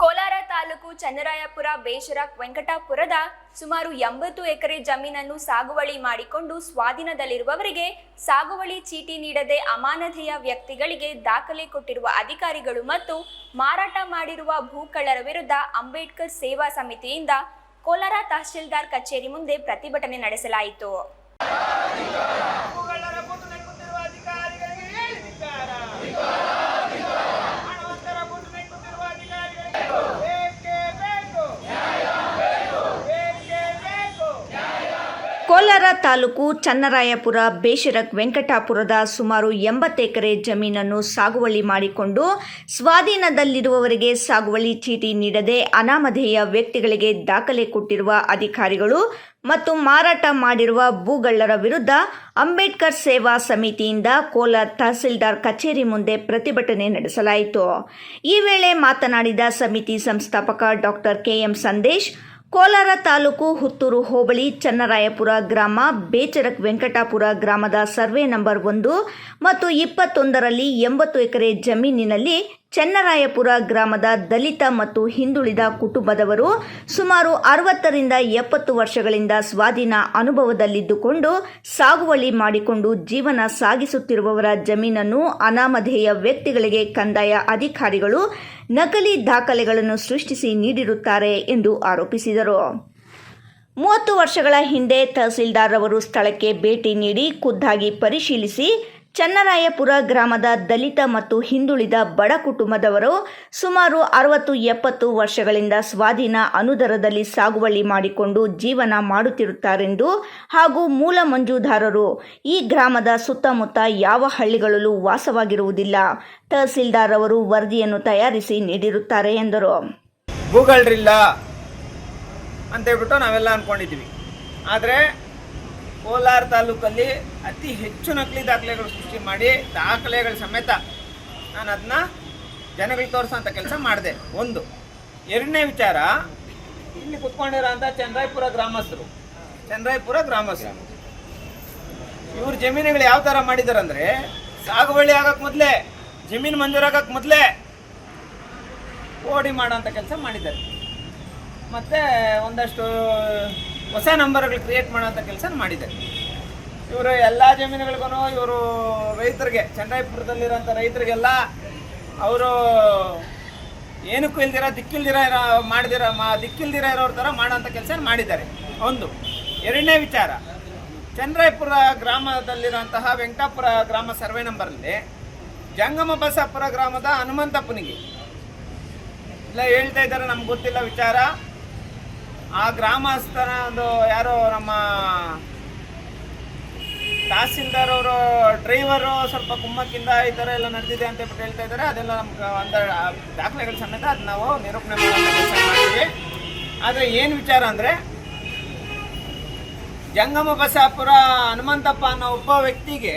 Speaker 1: ಕೋಲಾರ ತಾಲೂಕು ಚನ್ನರಾಯಪುರ ಬೇಷರಕ್ ವೆಂಕಟಾಪುರದ ಸುಮಾರು 80 ಎಕರೆ ಜಮೀನನ್ನು ಸಾಗುವಳಿ ಮಾಡಿಕೊಂಡು ಸ್ವಾಧೀನದಲ್ಲಿರುವವರಿಗೆ ಸಾಗುವಳಿ ಚೀಟಿ ನೀಡದೆ ಅಮಾನಧೇಯ ವ್ಯಕ್ತಿಗಳಿಗೆ ದಾಖಲೆ ಕೊಟ್ಟಿರುವ ಅಧಿಕಾರಿಗಳು ಮತ್ತು ಮಾರಾಟ ಮಾಡಿರುವ ಭೂಕಳ್ಳರ ವಿರುದ್ಧ ಅಂಬೇಡ್ಕರ್ ಸೇವಾ ಸಮಿತಿಯಿಂದ ಕೋಲಾರ ತಹಶೀಲ್ದಾರ್ ಕಚೇರಿ ಮುಂದೆ ಪ್ರತಿಭಟನೆ ನಡೆಸಲಾಯಿತು.
Speaker 2: ಕೋಲಾರ ತಾಲೂಕು ಚನ್ನರಾಯಪುರ ಬೇಷರಕ್ ವೆಂಕಟಾಪುರದ ಸುಮಾರು 80 ಎಕರೆ ಜಮೀನನ್ನು ಸಾಗುವಳಿ ಮಾಡಿಕೊಂಡು ಸ್ವಾಧೀನದಲ್ಲಿರುವವರಿಗೆ ಸಾಗುವಳಿ ಚೀಟಿ ನೀಡದೆ ಅನಾಮಧೇಯ ವ್ಯಕ್ತಿಗಳಿಗೆ ದಾಖಲೆ ಕೊಟ್ಟಿರುವ ಅಧಿಕಾರಿಗಳು ಮತ್ತು ಮಾರಾಟ ಮಾಡಿರುವ ಭೂಗಳ್ಳರ ವಿರುದ್ಧ ಅಂಬೇಡ್ಕರ್ ಸೇವಾ ಸಮಿತಿಯಿಂದ ಕೋಲಾರ ತಹಸೀಲ್ದಾರ್ ಕಚೇರಿ ಮುಂದೆ ಪ್ರತಿಭಟನೆ ನಡೆಸಲಾಯಿತು. ಈ ವೇಳೆ ಮಾತನಾಡಿದ ಸಮಿತಿ ಸಂಸ್ಥಾಪಕ ಡಾಕ್ಟರ್ ಕೆಎಂ ಸಂದೇಶ್, ಕೋಲಾರ ತಾಲೂಕು ಹುತ್ತೂರು ಹೋಬಳಿ ಚನ್ನರಾಯಪುರ ಗ್ರಾಮ ಬೇಚರಕ್ ವೆಂಕಟಾಪುರ ಗ್ರಾಮದ ಸರ್ವೆ ನಂಬರ್ 1 ಮತ್ತು 21ರಲ್ಲಿ 80 ಎಕರೆ ಜಮೀನಿನಲ್ಲಿ ಚನ್ನರಾಯಪುರ ಗ್ರಾಮದ ದಲಿತ ಮತ್ತು ಹಿಂದುಳಿದ ಕುಟುಂಬದವರು ಸುಮಾರು 60ರಿಂದ 70 ವರ್ಷಗಳಿಂದ ಸ್ವಾಧೀನ ಅನುಭವದಲ್ಲಿದ್ದುಕೊಂಡು ಸಾಗುವಳಿ ಮಾಡಿಕೊಂಡು ಜೀವನ ಸಾಗಿಸುತ್ತಿರುವವರ ಜಮೀನನ್ನು ಅನಾಮಧೇಯ ವ್ಯಕ್ತಿಗಳಿಗೆ ಕಂದಾಯ ಅಧಿಕಾರಿಗಳು ನಕಲಿ ದಾಖಲೆಗಳನ್ನು ಸೃಷ್ಟಿಸಿ ನೀಡಿರುತ್ತಾರೆ ಎಂದು ಆರೋಪಿಸಿದರು. 30 ವರ್ಷಗಳ ಹಿಂದೆ ತಹಸೀಲ್ದಾರ್ ಅವರು ಸ್ಥಳಕ್ಕೆ ಭೇಟಿ ನೀಡಿ ಖುದ್ದಾಗಿ ಪರಿಶೀಲಿಸಿ ಚನ್ನರಾಯಪುರ ಗ್ರಾಮದ ದಲಿತ ಮತ್ತು ಹಿಂದುಳಿದ ಬಡ ಕುಟುಂಬದವರು ಸುಮಾರು 60-70 ವರ್ಷಗಳಿಂದ ಸ್ವಾಧೀನ ಅನುದರದಲ್ಲಿ ಸಾಗುವಳಿ ಮಾಡಿಕೊಂಡು ಜೀವನ ಮಾಡುತ್ತಿರುತ್ತಾರೆಂದು ಹಾಗೂ ಮೂಲ ಮಂಜೂದಾರರು ಈ ಗ್ರಾಮದ ಸುತ್ತಮುತ್ತ ಯಾವ ಹಳ್ಳಿಗಳಲ್ಲೂ ವಾಸವಾಗಿರುವುದಿಲ್ಲ, ತಹಸೀಲ್ದಾರ್ ಅವರು ವರದಿಯನ್ನು ತಯಾರಿಸಿ ನೀಡಿರುತ್ತಾರೆ ಎಂದರು.
Speaker 9: ಭೂಗಳರಿಲ್ಲ ಅಂತ ಹೇಳ್ಬಿಟ್ಟು ನಾವೆಲ್ಲ ಅನ್ಕೊಂಡಿದ್ವಿ. ಆದರೆ ಕೋಲಾರ ತಾಲೂಕಲ್ಲಿ ಅತಿ ಹೆಚ್ಚು ನಕಲಿ ದಾಖಲೆಗಳು ಸೃಷ್ಟಿ ಮಾಡಿ ದಾಖಲೆಗಳ ಸಮೇತ ನಾನು ಅದನ್ನ ಜನಗಳಿಗೆ ತೋರಿಸೋಂಥ ಕೆಲಸ ಮಾಡಿದೆ. ಒಂದು. ಎರಡನೇ ವಿಚಾರ, ಇಲ್ಲಿ ಕುತ್ಕೊಂಡಿರೋಂಥ ಚಂದ್ರಾಯಪುರ ಗ್ರಾಮಸ್ಥರು ಇವ್ರ ಜಮೀನುಗಳು ಯಾವ ಥರ ಮಾಡಿದಾರಂದರೆ, ಸಾಗುವಳಿ ಆಗಕ್ಕೆ ಮೊದಲೇ, ಜಮೀನು ಮಂಜೂರಾಗಕ್ಕೆ ಮೊದಲೇ ಓಡಿ ಮಾಡೋಂಥ ಕೆಲಸ ಮಾಡಿದ್ದಾರೆ. ಮತ್ತು ಒಂದಷ್ಟು ಹೊಸ ನಂಬರ್ಗಳು ಕ್ರಿಯೇಟ್ ಮಾಡೋಂಥ ಕೆಲಸ ಮಾಡಿದ್ದಾರೆ. ಇವರು ಎಲ್ಲ ಜಮೀನುಗಳಿಗೂ ಇವರು ರೈತರಿಗೆ, ಚಂದ್ರಾಯಪುರದಲ್ಲಿರೋಂಥ ರೈತರಿಗೆಲ್ಲ ಅವರು ಏನಕ್ಕೂ ಇಲ್ದಿರ ದಿಕ್ಕಿಲ್ದಿರ ದಿಕ್ಕಿಲ್ದಿರ ಇರೋರ ಥರ ಮಾಡೋಂಥ ಕೆಲಸ ಮಾಡಿದ್ದಾರೆ. ಒಂದು. ಎರಡನೇ ವಿಚಾರ, ಚಂದ್ರಾಯಪುರ ಗ್ರಾಮದಲ್ಲಿರೋಂತಹ ವೆಂಕಟಾಪುರ ಗ್ರಾಮ ಸರ್ವೆ ನಂಬರಲ್ಲಿ ಜಂಗಮ ಬಸಾಪುರ ಗ್ರಾಮದ ಹನುಮಂತಪ್ಪನಿಗೆ ಇಲ್ಲ ಹೇಳ್ತಾ ಇದ್ದಾರೆ, ನಮ್ಗೆ ಗೊತ್ತಿಲ್ಲ ವಿಚಾರ. ಆ ಗ್ರಾಮಸ್ಥರ ಒಂದು ಯಾರೋ ನಮ್ಮ ತಹಸೀಲ್ದಾರ್ ಅವರು ಡ್ರೈವರು ಸ್ವಲ್ಪ ಕುಮ್ಮಕ್ಕಿಂದ ಈ ಥರ ಎಲ್ಲ ನಡೆದಿದೆ ಅಂತ ಹೇಳ್ತಾ ಇದ್ದಾರೆ. ಅದೆಲ್ಲ ನಮ್ಗೆ ಒಂದು ದಾಖಲೆಗಳ ಸಮೇತ ಅದು ನಾವು ನಿರೂಪಣೆ ಮಾಡೋಂಥ ಕೆಲಸ ಮಾಡ್ತೀವಿ. ಆದರೆ ಏನು ವಿಚಾರ ಅಂದರೆ, ಜಂಗಮ ಬಸಾಪುರ ಹನುಮಂತಪ್ಪ ಅನ್ನೋ ಒಬ್ಬ ವ್ಯಕ್ತಿಗೆ,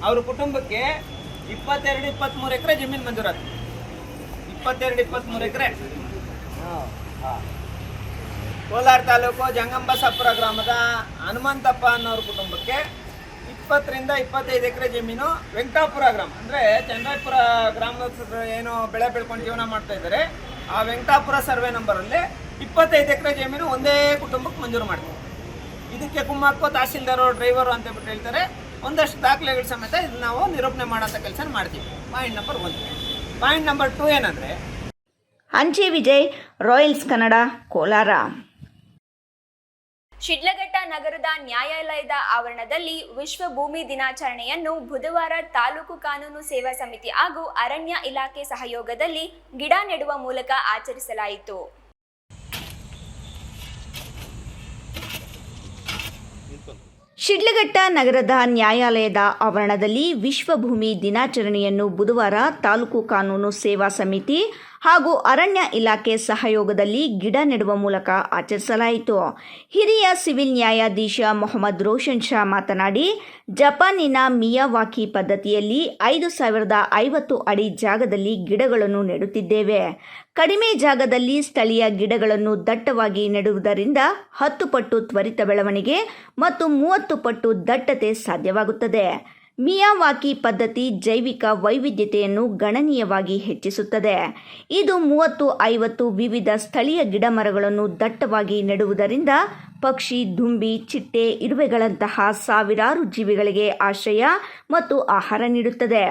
Speaker 9: ಅವ್ರ ಕುಟುಂಬಕ್ಕೆ 22-23 ಎಕರೆ ಜಮೀನು ಮಂಜೂರಾತು. 22-23 ಎಕರೆ. ಕೋಲಾರ ತಾಲೂಕು ಜಂಗಮ ಬಸಾಪುರ ಗ್ರಾಮದ ಹನುಮಂತಪ್ಪ ಅನ್ನೋರ ಕುಟುಂಬಕ್ಕೆ 20-25 ಎಕರೆ ಜಮೀನು ವೆಂಕಟಾಪುರ ಗ್ರಾಮ, ಅಂದರೆ ಚಂದ್ರಾಯಪುರ ಗ್ರಾಮದ ಏನು ಬೆಳೆ ಬೆಳ್ಕೊಂಡು ಜೀವನ ಮಾಡ್ತಾ ಇದ್ದಾರೆ, ಆ ವೆಂಕಟಾಪುರ ಸರ್ವೆ ನಂಬರಲ್ಲಿ 25 ಎಕರೆ ಜಮೀನು ಒಂದೇ ಕುಟುಂಬಕ್ಕೆ ಮಂಜೂರು ಮಾಡ್ತಾರೆ. ಇದಕ್ಕೆ ಕುಮ್ಮಕ್ಕೋ ತಹಸೀಲ್ದಾರು ಡ್ರೈವರು ಅಂತ ಹೇಳ್ತಾರೆ. ಒಂದಷ್ಟು ದಾಖಲೆಗಳ ಸಮೇತ ಇದು ನಾವು ನಿರೂಪಣೆ ಮಾಡೋಂಥ ಕೆಲಸ ಮಾಡ್ತೀವಿ. Point number 1. ಪಾಯಿಂಟ್ ನಂಬರ್ 2 ಏನಂದರೆ,
Speaker 2: ಅಂಚೆ ವಿಜಯ್, ರಾಯಲ್ಸ್ ಕನ್ನಡ, ಕೋಲಾರ.
Speaker 1: ಶಿಡ್ಲಘಟ್ಟ ನಗರದ ನ್ಯಾಯಾಲಯದ ಆವರಣದಲ್ಲಿ ವಿಶ್ವ ಭೂಮಿ ದಿನಾಚರಣೆಯನ್ನು ಬುಧವಾರ ತಾಲೂಕು ಕಾನೂನು ಸೇವಾ ಸಮಿತಿ ಹಾಗೂ ಅರಣ್ಯ ಇಲಾಖೆ ಸಹಯೋಗದಲ್ಲಿ ಗಿಡ ನೆಡುವ ಮೂಲಕ ಆಚರಿಸಲಾಯಿತು.
Speaker 2: ಶಿಡ್ಲಘಟ್ಟ ನಗರದ ನ್ಯಾಯಾಲಯದ ಆವರಣದಲ್ಲಿ ವಿಶ್ವ ಭೂಮಿ ದಿನಾಚರಣೆಯನ್ನು ಬುಧವಾರ ತಾಲೂಕು ಕಾನೂನು ಸೇವಾ ಸಮಿತಿ ಹಾಗೂ ಅರಣ್ಯ ಇಲಾಖೆ ಸಹಯೋಗದಲ್ಲಿ ಗಿಡ ನೆಡುವ ಮೂಲಕ ಆಚರಿಸಲಾಯಿತು. ಹಿರಿಯ ಸಿವಿಲ್ ನ್ಯಾಯಾಧೀಶ ಮೊಹಮ್ಮದ್ ರೋಷನ್ ಶಾ ಮಾತನಾಡಿ, ಜಪಾನಿನ ಮಿಯಾವಾಕಿ ಪದ್ಧತಿಯಲ್ಲಿ 5050 ಅಡಿ ಜಾಗದಲ್ಲಿ ಗಿಡಗಳನ್ನು ನೆಡುತ್ತಿದ್ದೇವೆ. ಕಡಿಮೆ ಜಾಗದಲ್ಲಿ ಸ್ಥಳೀಯ ಗಿಡಗಳನ್ನು ದಟ್ಟವಾಗಿ ನೆಡುವುದರಿಂದ 10 ಪಟ್ಟು ತ್ವರಿತ ಬೆಳವಣಿಗೆ ಮತ್ತು 30 ಪಟ್ಟು ದಟ್ಟತೆ ಸಾಧ್ಯವಾಗುತ್ತದೆ. ಮಿಯಾವಾಕಿ ಪದ್ಧತಿ ಜೈವಿಕ ವೈವಿಧ್ಯತೆಯನ್ನು ಗಣನೀಯವಾಗಿ ಹೆಚ್ಚಿಸುತ್ತದೆ. ಇದು 30-50 ವಿವಿಧ ಸ್ಥಳೀಯ ಗಿಡಮರಗಳನ್ನು ದಟ್ಟವಾಗಿ ನೆಡುವುದರಿಂದ ಪಕ್ಷಿ, ದುಂಬಿ, ಚಿಟ್ಟೆ, ಇರುವೆಗಳಂತಹ ಸಾವಿರಾರು ಜೀವಿಗಳಿಗೆ ಆಶ್ರಯ ಮತ್ತು ಆಹಾರ ನೀಡುತ್ತದೆ.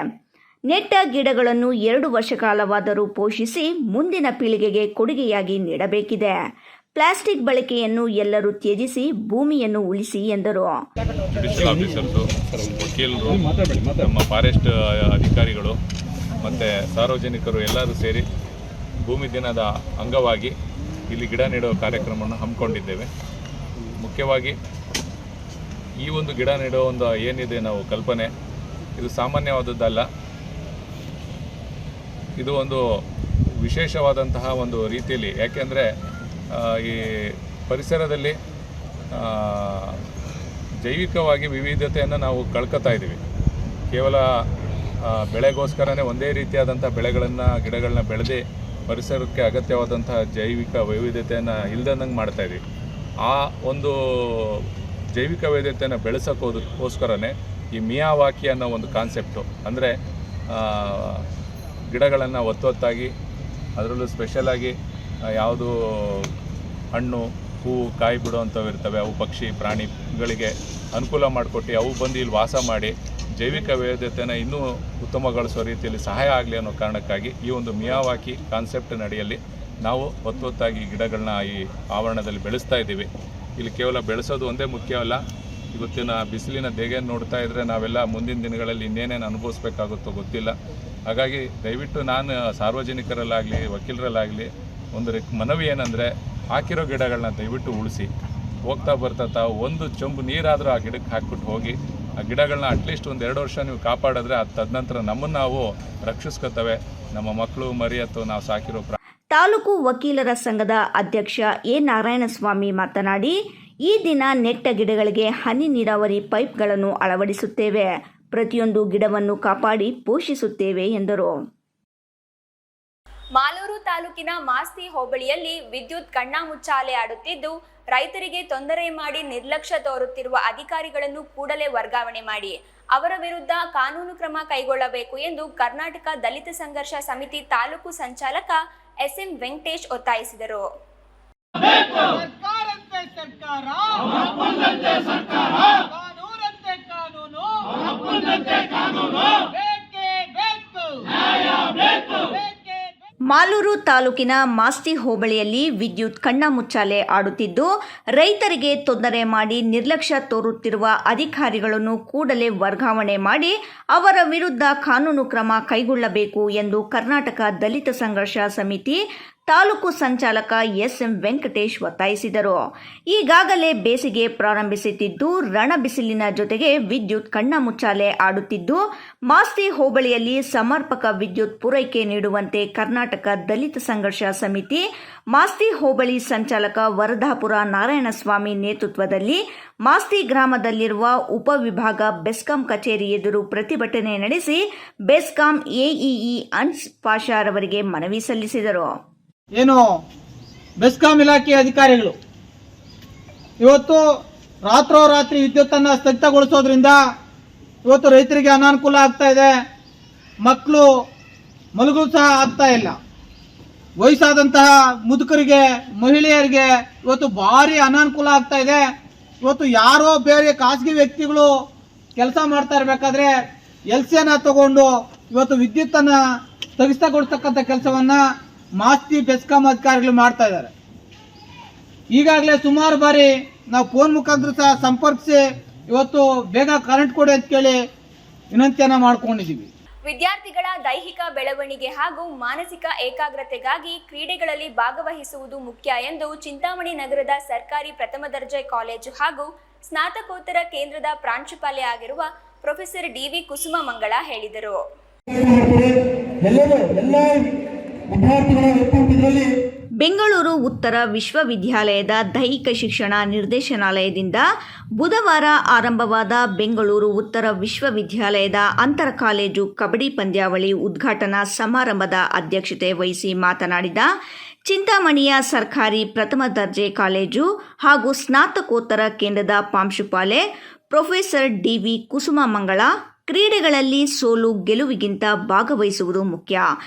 Speaker 2: ನೆಟ್ಟ ಗಿಡಗಳನ್ನು 2 ವರ್ಷ ಕಾಲವಾದರೂ ಪೋಷಿಸಿ ಮುಂದಿನ ಪೀಳಿಗೆಗೆ ಕೊಡುಗೆಯಾಗಿ ನೀಡಬೇಕಿದೆ. ಪ್ಲಾಸ್ಟಿಕ್ ಬಳಕೆಯನ್ನು ಎಲ್ಲರೂ ತ್ಯಜಿಸಿ ಭೂಮಿಯನ್ನು ಉಳಿಸಿ ಎಂದರು.
Speaker 10: ಜುಡಿಷಿಯಲ್ ಆಫೀಸರ್ಸು, ವಕೀಲರು, ನಮ್ಮ ಫಾರೆಸ್ಟ್ ಅಧಿಕಾರಿಗಳು ಮತ್ತು ಸಾರ್ವಜನಿಕರು ಎಲ್ಲರೂ ಸೇರಿ ಭೂಮಿ ದಿನದ ಅಂಗವಾಗಿ ಇಲ್ಲಿ ಗಿಡ ನೆಡುವ ಕಾರ್ಯಕ್ರಮವನ್ನು ಹಮ್ಮಿಕೊಂಡಿದ್ದೇವೆ. ಮುಖ್ಯವಾಗಿ ಈ ಒಂದು ಗಿಡ ನೆಡುವ ಒಂದು ಏನಿದೆ ನಾವು ಕಲ್ಪನೆ, ಇದು ಸಾಮಾನ್ಯವಾದದ್ದಲ್ಲ. ಇದು ಒಂದು ವಿಶೇಷವಾದಂತಹ ಒಂದು ರೀತಿಯಲ್ಲಿ, ಯಾಕೆಂದರೆ ಈ ಪರಿಸರದಲ್ಲಿ ಜೈವಿಕವಾಗಿ ವಿವಿಧತೆಯನ್ನು ನಾವು ಕಳ್ಕೊತಾ ಇದ್ದೀವಿ. ಕೇವಲ ಬೆಳೆಗೋಸ್ಕರನೇ ಒಂದೇ ರೀತಿಯಾದಂಥ ಗಿಡಗಳನ್ನ ಬೆಳೆದು ಪರಿಸರಕ್ಕೆ ಅಗತ್ಯವಾದಂತಹ ಜೈವಿಕ ವೈವಿಧ್ಯತೆಯನ್ನು ಇಲ್ದಂಗೆ ಮಾಡ್ತಾಯಿದ್ವಿ. ಆ ಒಂದು ಜೈವಿಕ ವೈವಿಧ್ಯತೆಯನ್ನು ಬೆಳೆಸೋಕ್ಕೋಸ್ಕರನೇ ಈ ಮಿಯಾವಾಕಿ ಅನ್ನೋ ಒಂದು ಕಾನ್ಸೆಪ್ಟು, ಅಂದರೆ ಗಿಡಗಳನ್ನು ಒತ್ತೊತ್ತಾಗಿ, ಅದರಲ್ಲೂ ಸ್ಪೆಷಲಾಗಿ ಯಾವುದು ಹಣ್ಣು, ಹೂವು, ಕಾಯಿ ಬಿಡುವಂಥವು ಇರ್ತವೆ, ಅವು ಪಕ್ಷಿ ಪ್ರಾಣಿಗಳಿಗೆ ಅನುಕೂಲ ಮಾಡಿಕೊಟ್ಟು ಅವು ಬಂದು ಇಲ್ಲಿ ವಾಸ ಮಾಡಿ ಜೈವಿಕ ವೈವಿಧ್ಯತೆಯನ್ನು ಇನ್ನೂ ಉತ್ತಮಗೊಳಿಸೋ ರೀತಿಯಲ್ಲಿ ಸಹಾಯ ಆಗಲಿ ಅನ್ನೋ ಕಾರಣಕ್ಕಾಗಿ ಈ ಒಂದು ಮಿಯಾವಾಕಿ ಕಾನ್ಸೆಪ್ಟಿನ ಅಡಿಯಲ್ಲಿ ನಾವು ಒತ್ತೊತ್ತಾಗಿ ಗಿಡಗಳನ್ನ ಈ ಆವರಣದಲ್ಲಿ ಬೆಳೆಸ್ತಾ ಇದ್ದೀವಿ. ಇಲ್ಲಿ ಕೇವಲ ಬೆಳೆಸೋದು ಒಂದೇ ಮುಖ್ಯವಲ್ಲ, ಇವತ್ತಿನ ಬಿಸಿಲಿನ ದೇಗೆಯನ್ನು ನೋಡ್ತಾ ಇದ್ದರೆ ನಾವೆಲ್ಲ ಮುಂದಿನ ದಿನಗಳಲ್ಲಿ ಇನ್ನೇನೇನು ಅನುಭವಿಸ್ಬೇಕಾಗುತ್ತೋ ಗೊತ್ತಿಲ್ಲ. ಹಾಗಾಗಿ ದಯವಿಟ್ಟು ನಾನು ಸಾರ್ವಜನಿಕರಲ್ಲಾಗಲಿ ವಕೀಲರಲ್ಲಾಗಲಿ ಒಂದು ಮನವಿ ಏನಂದರೆ, ಹಾಕಿರೋ ಗಿಡಗಳನ್ನ ದಯವಿಟ್ಟು ಉಳಿಸಿ. ಹೋಗ್ತಾ ಬರ್ತಾ ತಾವು ಒಂದು ಚೊಂಬು ನೀರಾದರೂ ಆ ಗಿಡಕ್ಕೆ ಹಾಕ್ಬಿಟ್ಟು ಹೋಗಿ. ಆ ಗಿಡಗಳನ್ನ ಅಟ್ಲೀಸ್ಟ್ 1-2 ವರ್ಷ ನೀವು ಕಾಪಾಡಿದ್ರೆ ಅದು ತದನಂತರ ನಮ್ಮನ್ನು ನಾವು ರಕ್ಷಿಸ್ಕೊತವೆ, ನಮ್ಮ ಮಕ್ಕಳು ಮರಿ ಅಥವಾ ನಾವು ಸಾಕಿರೋ
Speaker 2: ತಾಲೂಕು ವಕೀಲರ ಸಂಘದ ಅಧ್ಯಕ್ಷ ಎ. ನಾರಾಯಣಸ್ವಾಮಿ ಮಾತನಾಡಿ, ಈ ದಿನ ನೆಟ್ಟ ಗಿಡಗಳಿಗೆ ಹನಿ ನೀರಾವರಿ ಪೈಪ್ಗಳನ್ನು ಅಳವಡಿಸುತ್ತೇವೆ. ಪ್ರತಿಯೊಂದು ಗಿಡವನ್ನು ಕಾಪಾಡಿ ಪೋಷಿಸುತ್ತೇವೆ ಎಂದರು.
Speaker 1: ಮಾಲೂರು ತಾಲೂಕಿನ ಮಾಸ್ತಿ ಹೋಬಳಿಯಲ್ಲಿ ವಿದ್ಯುತ್ ಕಣ್ಣಾಮುಚ್ಚಾಲೆ ಆಡುತ್ತಿದ್ದು ರೈತರಿಗೆ ತೊಂದರೆ ಮಾಡಿ ನಿರ್ಲಕ್ಷ್ಯ ತೋರುತ್ತಿರುವ ಅಧಿಕಾರಿಗಳನ್ನು ಕೂಡಲೇ ವರ್ಗಾವಣೆ ಮಾಡಿ ಅವರ ವಿರುದ್ಧ ಕಾನೂನು ಕ್ರಮ ಕೈಗೊಳ್ಳಬೇಕು ಎಂದು ಕರ್ನಾಟಕ ದಲಿತ ಸಂಘರ್ಷ ಸಮಿತಿ ತಾಲೂಕು ಸಂಚಾಲಕ ಎಸ್ಎಂ ವೆಂಕಟೇಶ್ ಒತ್ತಾಯಿಸಿದರು.
Speaker 2: ಮಾಲೂರು ತಾಲೂಕಿನ ಮಾಸ್ತಿ ಹೋಬಳಿಯಲ್ಲಿ ವಿದ್ಯುತ್ ಕಣ್ಣಾಮುಚ್ಚಾಲೆ ಆಡುತ್ತಿದ್ದು ರೈತರಿಗೆ ತೊಂದರೆ ಮಾಡಿ ನಿರ್ಲಕ್ಷ್ಯ ತೋರುತ್ತಿರುವ ಅಧಿಕಾರಿಗಳನ್ನು ಕೂಡಲೇ ವರ್ಗಾವಣೆ ಮಾಡಿ ಅವರ ವಿರುದ್ಧ ಕಾನೂನು ಕ್ರಮ ಕೈಗೊಳ್ಳಬೇಕು ಎಂದು ಕರ್ನಾಟಕ ದಲಿತ ಸಂಘರ್ಷ ಸಮಿತಿ ತಾಲೂಕು ಸಂಚಾಲಕ ಎಸ್ಎಂ ವೆಂಕಟೇಶ್ ಒತ್ತಾಯಿಸಿದರು. ಈಗಾಗಲೇ ಬೇಸಿಗೆ ಪ್ರಾರಂಭಿಸುತ್ತಿದ್ದು ರಣಬಿಸಿಲಿನ ಜೊತೆಗೆ ವಿದ್ಯುತ್ ಕಣ್ಣಾಮುಚ್ಚಾಲೆ ಆಡುತ್ತಿದ್ದು ಮಾಸ್ತಿ ಹೋಬಳಿಯಲ್ಲಿ ಸಮರ್ಪಕ ವಿದ್ಯುತ್ ಪೂರೈಕೆ ನೀಡುವಂತೆ ಕರ್ನಾಟಕ ದಲಿತ ಸಂಘರ್ಷ ಸಮಿತಿ ಮಾಸ್ತಿ ಹೋಬಳಿ ಸಂಚಾಲಕ ವರದಾಪುರ ನಾರಾಯಣಸ್ವಾಮಿ ನೇತೃತ್ವದಲ್ಲಿ ಮಾಸ್ತಿ ಗ್ರಾಮದಲ್ಲಿರುವ ಉಪವಿಭಾಗ ಬೆಸ್ಕಾಂ ಕಚೇರಿ ಎದುರು ಪ್ರತಿಭಟನೆ ನಡೆಸಿ ಬೆಸ್ಕಾಂ ಎಇಇ ಅನ್ಸ್ ಪಾಷಾರವರಿಗೆ ಮನವಿ ಸಲ್ಲಿಸಿದರು.
Speaker 9: ಏನು ಬೆಸ್ಕಾಂ ಇಲಾಖೆಯ ಅಧಿಕಾರಿಗಳು ಇವತ್ತು ರಾತ್ರೋರಾತ್ರಿ ವಿದ್ಯುತ್ತನ್ನು ಸ್ಥಗಿತಗೊಳಿಸೋದ್ರಿಂದ ಇವತ್ತು ರೈತರಿಗೆ ಅನಾನುಕೂಲ ಆಗ್ತಾ ಇದೆ. ಮಕ್ಕಳು ಮಲಗಲು ಸಹ ಆಗ್ತಾ ಇಲ್ಲ. ವಯಸ್ಸಾದಂತಹ ಮುದುಕರಿಗೆ, ಮಹಿಳೆಯರಿಗೆ ಇವತ್ತು ಭಾರಿ ಅನಾನುಕೂಲ ಆಗ್ತಾ ಇದೆ. ಇವತ್ತು ಯಾರೋ ಬೇರೆ ಖಾಸಗಿ ವ್ಯಕ್ತಿಗಳು ಕೆಲಸ ಮಾಡ್ತಾ ಇರಬೇಕಾದ್ರೆ ಎಲ್ಸಿಯನ್ನು ತಗೊಂಡು ಇವತ್ತು ವಿದ್ಯುತ್ತನ್ನು ಸ್ಥಗಿತಗೊಳಿಸ್ತಕ್ಕಂಥ ಕೆಲಸವನ್ನು ಮಾಸ್ತಿ ಬೆಸ್ಕಾಂ ಅಧಿಕಾರಿಗಳು ಮಾಡ್ತಾ ಇದ್ದಾರೆ. ಈಗಾಗಲೇ ಸುಮಾರು ಬಾರಿ ನಾವು ಫೋನ್ ಮುಖಾಂತರ ಸಹ ಸಂಪರ್ಕಿಸಿ ಇವತ್ತು ಬೇಗ ಕರೆಂಟ್ ಕೊಡಿ ಅಂತ ಕೇಳಿ ವಿನಂತಿಯನ್ನು ಮಾಡ್ಕೊಂಡಿದ್ದೀವಿ.
Speaker 1: ವಿದ್ಯಾರ್ಥಿಗಳ ದೈಹಿಕ ಬೆಳವಣಿಗೆ ಹಾಗೂ ಮಾನಸಿಕ ಏಕಾಗ್ರತೆಗಾಗಿ ಕ್ರೀಡೆಗಳಲ್ಲಿ ಭಾಗವಹಿಸುವುದು ಮುಖ್ಯ ಎಂದು ಚಿಂತಾಮಣಿ ನಗರದ ಸರ್ಕಾರಿ ಪ್ರಥಮ ದರ್ಜೆ ಕಾಲೇಜು ಹಾಗೂ ಸ್ನಾತಕೋತ್ತರ ಕೇಂದ್ರದ ಪ್ರಾಂಶುಪಾಲೆ ಆಗಿರುವ ಪ್ರೊಫೆಸರ್ ಡಿವಿ ಕುಸುಮ ಮಂಗಳ ಹೇಳಿದರು.
Speaker 2: ಬೆಂಗಳೂರು ಉತ್ತರ ವಿಶ್ವವಿದ್ಯಾಲಯದ ದೈಹಿಕ ಶಿಕ್ಷಣ ನಿರ್ದೇಶನಾಲಯದಿಂದ ಬುಧವಾರ ಆರಂಭವಾದ ಬೆಂಗಳೂರು ಉತ್ತರ ವಿಶ್ವವಿದ್ಯಾಲಯದ ಅಂತರ ಕಾಲೇಜು ಕಬಡ್ಡಿ ಪಂದ್ಯಾವಳಿ ಉದ್ಘಾಟನಾ ಸಮಾರಂಭದ ಅಧ್ಯಕ್ಷತೆ ವಹಿಸಿ ಮಾತನಾಡಿದ ಚಿಂತಾಮಣಿಯ ಸರ್ಕಾರಿ ಪ್ರಥಮ ದರ್ಜೆ ಕಾಲೇಜು ಹಾಗೂ ಸ್ನಾತಕೋತ್ತರ ಕೇಂದ್ರದ ಪ್ರಾಂಶುಪಾಲೆ ಪ್ರೊಫೆಸರ್ ಡಿವಿ ಕುಸುಮ ಮಂಗಳ, ಕ್ರೀಡೆಗಳಲ್ಲಿ ಸೋಲು ಗೆಲುವಿಗಿಂತ ಭಾಗವಹಿಸುವುದು ಮುಖ್ಯ.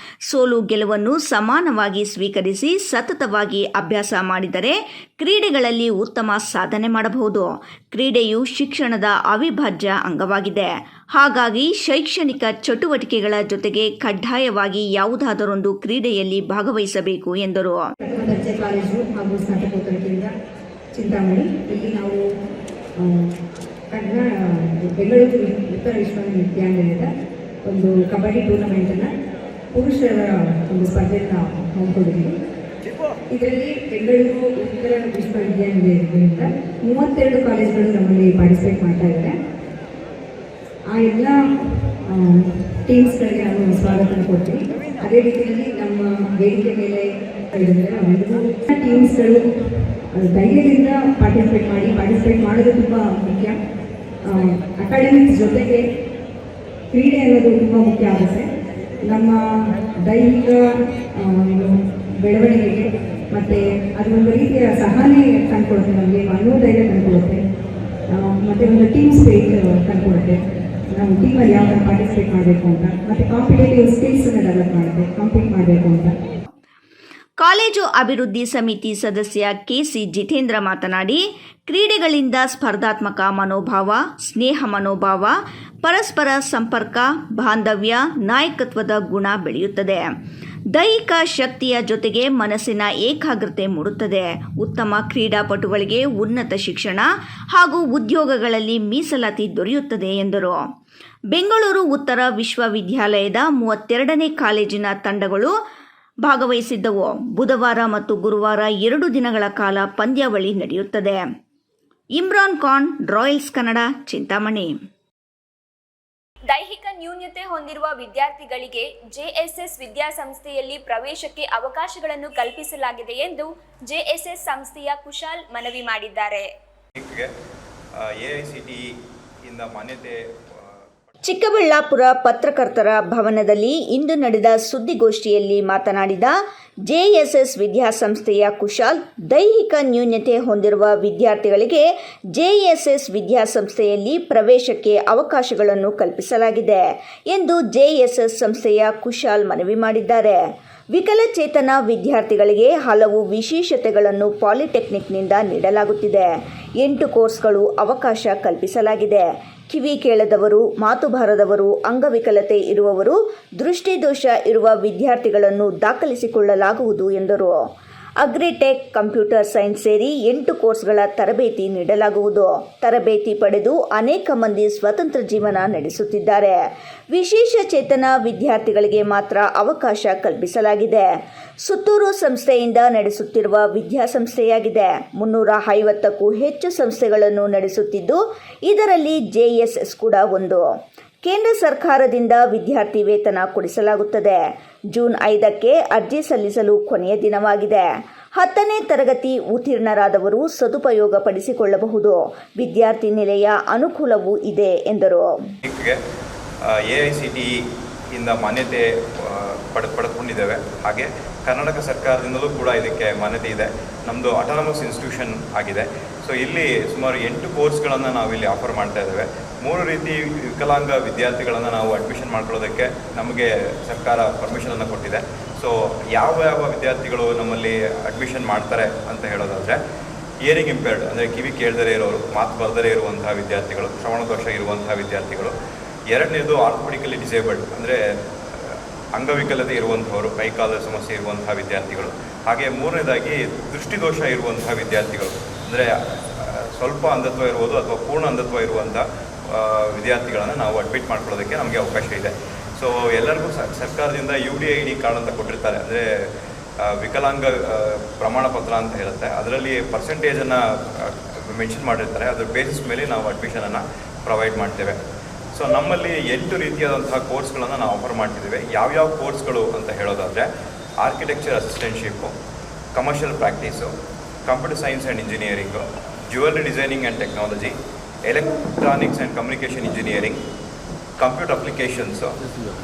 Speaker 2: ಸೋಲು ಗೆಲುವನ್ನು ಸಮಾನವಾಗಿ ಸ್ವೀಕರಿಸಿ ಸತತವಾಗಿ ಅಭ್ಯಾಸ ಮಾಡಿದರೆ ಕ್ರೀಡೆಗಳಲ್ಲಿ ಉತ್ತಮ ಸಾಧನೆ ಮಾಡಬಹುದು. ಕ್ರೀಡೆಯು ಶಿಕ್ಷಣದ ಅವಿಭಾಜ್ಯ ಅಂಗವಾಗಿದೆ. ಹಾಗಾಗಿ ಶೈಕ್ಷಣಿಕ ಚಟುವಟಿಕೆಗಳ ಜೊತೆಗೆ ಕಡ್ಡಾಯವಾಗಿ ಯಾವುದಾದರೊಂದು ಕ್ರೀಡೆಯಲ್ಲಿ ಭಾಗವಹಿಸಬೇಕು ಎಂದರು.
Speaker 11: ದರ್ಜೆ ಕಾಲೇಜು ಹಾಗೂ ಸ್ನಾತಕೋತ್ತರ ಕೇಂದ್ರ ಚಿಂತಾಮಣಿ ಇಲ್ಲಿ ನಾವು ಬೆಂಗಳೂರು ಉತ್ತರ ವಿಶ್ವವಿದ್ಯಾಲಯದ ಒಂದು ಕಬಡ್ಡಿ ಟೂರ್ನಮೆಂಟನ್ನು ಪುರುಷರ ಒಂದು ಸ್ಪರ್ಧೆಯನ್ನು ಹಮ್ಮಿಕೊಂಡಿದ್ದೀವಿ. ಇದರಲ್ಲಿ ಬೆಂಗಳೂರು ಉತ್ತರ ವಿಶ್ವವಿದ್ಯಾಲಯದಿಂದ 32 ಕಾಲೇಜುಗಳು ನಮ್ಮಲ್ಲಿ ಪಾರ್ಟಿಸಿಪೇಟ್ ಮಾಡ್ತಾ ಇದ್ದಾರೆ. ಆ ಎಲ್ಲ ಟೀಮ್ಸ್ಗಳಿಗೆ ನಾನು ಸ್ವಾಗತ ಕೊಡ್ತೀನಿ. ಅದೇ ರೀತಿಯಲ್ಲಿ ನಮ್ಮ ವೇದಿಕೆ ಮೇಲೆ ಟೀಮ್ಸ್ಗಳು ಧೈರ್ಯದಿಂದ ಪಾರ್ಟಿಸಿಪೇಟ್ ಮಾಡೋದು ತುಂಬ ಮುಖ್ಯ. ಅಕಾಡೆಮಿಕ್ಸ್ ಜೊತೆಗೆ ಕ್ರೀಡೆ ಅನ್ನೋದು ತುಂಬ ಮುಖ್ಯ ಆಗುತ್ತೆ. ನಮ್ಮ ದೈಹಿಕ ಬೆಳವಣಿಗೆಗೆ ಮತ್ತು ಅದೊಂದು ರೀತಿಯ ಸಹನೆ ತಂದುಕೊಡುತ್ತೆ, ನಮಗೆ ಮನೋಧೈರ್ಯ ತಂದುಕೊಡುತ್ತೆ, ಮತ್ತು ಒಂದು ಟೀಮ್ ಸ್ಪಿರಿಟ್ ತಂದುಕೊಡುತ್ತೆ. ನಾವು ಟೀಮಲ್ಲಿ ಯಾವ ಥರ ಪಾರ್ಟಿಸಿಪೇಟ್ ಮಾಡಬೇಕು ಅಂತ, ಮತ್ತು ಕಾಂಪಿಟೇಟಿವ್ ಸ್ಕಿಲ್ಸನ್ನು ಡೆವಲಪ್ ಮಾಡುತ್ತೆ, ಕಾಂಪೀಟ್ ಮಾಡಬೇಕು ಅಂತ.
Speaker 2: ಕಾಲೇಜು ಅಭಿವೃದ್ಧಿ ಸಮಿತಿ ಸದಸ್ಯ ಕೆಸಿ ಜಿತೇಂದ್ರ ಮಾತನಾಡಿ, ಕ್ರೀಡೆಗಳಿಂದ ಸ್ಪರ್ಧಾತ್ಮಕ ಮನೋಭಾವ, ಸ್ನೇಹ ಮನೋಭಾವ, ಪರಸ್ಪರ ಸಂಪರ್ಕ, ಬಾಂಧವ್ಯ, ನಾಯಕತ್ವದ ಗುಣ ಬೆಳೆಯುತ್ತದೆ. ದೈಹಿಕ ಶಕ್ತಿಯ ಜೊತೆಗೆ ಮನಸ್ಸಿನ ಏಕಾಗ್ರತೆ ಮೂಡುತ್ತದೆ. ಉತ್ತಮ ಕ್ರೀಡಾಪಟುಗಳಿಗೆ ಉನ್ನತ ಶಿಕ್ಷಣ ಹಾಗೂ ಉದ್ಯೋಗಗಳಲ್ಲಿ ಮೀಸಲಾತಿ ದೊರೆಯುತ್ತದೆ ಎಂದರು. ಬೆಂಗಳೂರು ಉತ್ತರ ವಿಶ್ವವಿದ್ಯಾಲಯದ 32ನೇ ಕಾಲೇಜಿನ ತಂಡಗಳು ಭಾಗವಹಿಸಿದ್ದವು. ಬುಧವಾರ ಮತ್ತು ಗುರುವಾರ 2 ದಿನಗಳ ಕಾಲ ಪಂದ್ಯಾವಳಿ ನಡೆಯುತ್ತದೆ. ಇಮ್ರಾನ್ ಖಾನ್, ರಾಯಲ್ಸ್ ಕನ್ನಡ, ಚಿಂತಾಮಣಿ.
Speaker 1: ದೈಹಿಕ ನ್ಯೂನತೆ ಹೊಂದಿರುವ ವಿದ್ಯಾರ್ಥಿಗಳಿಗೆ ಜೆಎಸ್ಎಸ್ ವಿದ್ಯಾಸಂಸ್ಥೆಯಲ್ಲಿ ಪ್ರವೇಶಕ್ಕೆ ಅವಕಾಶಗಳನ್ನು ಕಲ್ಪಿಸಲಾಗಿದೆ ಎಂದು ಜೆಎಸ್ಎಸ್ ಸಂಸ್ಥೆಯ ಕುಶಾಲ್ ಮನವಿ ಮಾಡಿದ್ದಾರೆ.
Speaker 12: AICTE ಇಂದ ಮಾನ್ಯತೆ.
Speaker 2: ಚಿಕ್ಕಬಳ್ಳಾಪುರ ಪತ್ರಕರ್ತರ ಭವನದಲ್ಲಿ ಇಂದು ನಡೆದ ಸುದ್ದಿಗೋಷ್ಠಿಯಲ್ಲಿ ಮಾತನಾಡಿದ ಜೆಎಸ್ಎಸ್ ವಿದ್ಯಾಸಂಸ್ಥೆಯ ಕುಶಾಲ್, ದೈಹಿಕ ನ್ಯೂನತೆ ಹೊಂದಿರುವ ವಿದ್ಯಾರ್ಥಿಗಳಿಗೆ ಜೆಎಸ್ಎಸ್ ವಿದ್ಯಾಸಂಸ್ಥೆಯಲ್ಲಿ ಪ್ರವೇಶಕ್ಕೆ ಅವಕಾಶಗಳನ್ನು ಕಲ್ಪಿಸಲಾಗಿದೆ ಎಂದು ಜೆಎಸ್ಎಸ್ ಸಂಸ್ಥೆಯ ಕುಶಾಲ್ ಮನವಿ ಮಾಡಿದ್ದಾರೆ. ವಿಕಲಚೇತನ ವಿದ್ಯಾರ್ಥಿಗಳಿಗೆ ಹಲವು ವಿಶೇಷತೆಗಳನ್ನು ಪಾಲಿಟೆಕ್ನಿಕ್ನಿಂದ ನೀಡಲಾಗುತ್ತಿದೆ. 8 ಕೋರ್ಸ್ಗಳು ಅವಕಾಶ ಕಲ್ಪಿಸಲಾಗಿದೆ. ಕಿವಿ ಕೇಳದವರು, ಮಾತು ಬಾರದವರು, ಅಂಗವಿಕಲತೆ ಇರುವವರು, ದೃಷ್ಟಿದೋಷ ಇರುವ ವಿದ್ಯಾರ್ಥಿಗಳನ್ನು ದಾಖಲಿಸಿಕೊಳ್ಳಲಾಗುವುದು ಎಂದರು. ಅಗ್ರಿಟೆಕ್, ಕಂಪ್ಯೂಟರ್ ಸೈನ್ಸ್ ಸೇರಿ 8 ಕೋರ್ಸ್ಗಳ ತರಬೇತಿ ನೀಡಲಾಗುವುದು. ತರಬೇತಿ ಪಡೆದು ಅನೇಕ ಮಂದಿ ಸ್ವತಂತ್ರ ಜೀವನ ನಡೆಸುತ್ತಿದ್ದಾರೆ. ವಿಶೇಷ ಚೇತನ ವಿದ್ಯಾರ್ಥಿಗಳಿಗೆ ಮಾತ್ರ ಅವಕಾಶ ಕಲ್ಪಿಸಲಾಗಿದೆ. ಸುತ್ತೂರು ಸಂಸ್ಥೆಯಿಂದ ನಡೆಸುತ್ತಿರುವ ವಿದ್ಯಾಸಂಸ್ಥೆಯಾಗಿದೆ. 350ಕ್ಕೂ ಹೆಚ್ಚು ಸಂಸ್ಥೆಗಳನ್ನು ನಡೆಸುತ್ತಿದ್ದು ಇದರಲ್ಲಿ ಜೆಎಸ್ಎಸ್ ಕೂಡ ಒಂದು. ಕೇಂದ್ರ ಸರ್ಕಾರದಿಂದ ವಿದ್ಯಾರ್ಥಿ ವೇತನ ಕೊಡಿಸಲಾಗುತ್ತದೆ. ಜೂನ್ 5ಕ್ಕೆ ಅರ್ಜಿ ಸಲ್ಲಿಸಲು ಕೊನೆಯ ದಿನವಾಗಿದೆ. 10ನೇ ತರಗತಿ ಉತ್ತೀರ್ಣರಾದವರು ಸದುಪಯೋಗ ಪಡಿಸಿಕೊಳ್ಳಬಹುದು. ವಿದ್ಯಾರ್ಥಿ ನಿಲಯ ಅನುಕೂಲವೂ ಇದೆ ಎಂದರು.
Speaker 12: AICTE ಇಂದ ಮಾನ್ಯತೆ ಪಡೆದುಕೊಂಡಿದ್ದೇವೆ. ಹಾಗೆ ಕರ್ನಾಟಕ ಸರ್ಕಾರದಿಂದಲೂ ಕೂಡ ಇದಕ್ಕೆ ಮಾನ್ಯತೆ ಇದೆ. ನಮ್ಮದು ಆಟೋನಮಸ್ ಇನ್ಸ್ಟಿಟ್ಯೂಷನ್ ಆಗಿದೆ. ಸೊ ಇಲ್ಲಿ ಸುಮಾರು 8 ಕೋರ್ಸ್ಗಳನ್ನು ನಾವಿಲ್ಲಿ ಆಫರ್ ಮಾಡ್ತಾ ಇದ್ದೇವೆ. 3 ರೀತಿ ವಿಕಲಾಂಗ ವಿದ್ಯಾರ್ಥಿಗಳನ್ನು ನಾವು ಅಡ್ಮಿಷನ್ ಮಾಡ್ಕೊಳ್ಳೋದಕ್ಕೆ ನಮಗೆ ಸರ್ಕಾರ ಪರ್ಮಿಷನನ್ನು ಕೊಟ್ಟಿದೆ. ಸೊ ಯಾವ ವಿದ್ಯಾರ್ಥಿಗಳು ನಮ್ಮಲ್ಲಿ ಅಡ್ಮಿಷನ್ ಮಾಡ್ತಾರೆ ಅಂತ ಹೇಳೋದಾದರೆ, ಇಯರಿಂಗ್ ಇಂಪೇರ್ಡ್ ಅಂದರೆ ಕಿವಿ ಕೇಳದೇ ಇರೋರು, ಮಾತು ಬರದೇ ಇರುವಂತಹ ವಿದ್ಯಾರ್ಥಿಗಳು, ಶ್ರವಣ ದೋಷ ಇರುವಂತಹ ವಿದ್ಯಾರ್ಥಿಗಳು. 2ನೇದು ಆರ್ಥೋಪೆಡಿಕಲಿ ಡಿಸೇಬಲ್ಡ್ ಅಂದರೆ ಅಂಗವಿಕಲತೆ ಇರುವಂಥವರು, ಕೈಕಾಲ ಸಮಸ್ಯೆ ಇರುವಂತಹ ವಿದ್ಯಾರ್ಥಿಗಳು. ಹಾಗೆ 3ನೇದಾಗಿ ದೃಷ್ಟಿದೋಷ ಇರುವಂತಹ ವಿದ್ಯಾರ್ಥಿಗಳು ಅಂದರೆ ಸ್ವಲ್ಪ ಅಂಧತ್ವ ಇರ್ಬೋದು ಅಥವಾ ಪೂರ್ಣ ಅಂಧತ್ವ ಇರುವಂಥ ವಿದ್ಯಾರ್ಥಿಗಳನ್ನು ನಾವು ಅಡ್ಮಿಟ್ ಮಾಡ್ಕೊಳ್ಳೋದಕ್ಕೆ ನಮಗೆ ಅವಕಾಶ ಇದೆ. ಸೊ ಎಲ್ಲರಿಗೂ ಸರ್ಕಾರದಿಂದ UDID ಕಾರ್ಡ್ ಅಂತ ಕೊಟ್ಟಿರ್ತಾರೆ, ಅಂದರೆ ವಿಕಲಾಂಗ ಪ್ರಮಾಣ ಪತ್ರ ಅಂತ ಹೇಳುತ್ತೆ. ಅದರಲ್ಲಿ ಪರ್ಸೆಂಟೇಜನ್ನು ಮೆನ್ಷನ್ ಮಾಡಿರ್ತಾರೆ. ಅದರ ಬೇಸಿಸ್ ಮೇಲೆ ನಾವು ಅಡ್ಮಿಷನನ್ನು ಪ್ರೊವೈಡ್ ಮಾಡ್ತೇವೆ. ಸೊ ನಮ್ಮಲ್ಲಿ 8 ರೀತಿಯಾದಂತಹ ಕೋರ್ಸ್ಗಳನ್ನು ನಾವು ಆಫರ್ ಮಾಡ್ತಿದ್ದೇವೆ. ಯಾವ್ಯಾವ ಕೋರ್ಸ್ಗಳು ಅಂತ ಹೇಳೋದಾದರೆ, architecture assistantship, commercial practice, computer science and engineering, jewellery designing and technology, electronics and communication engineering, computer applications,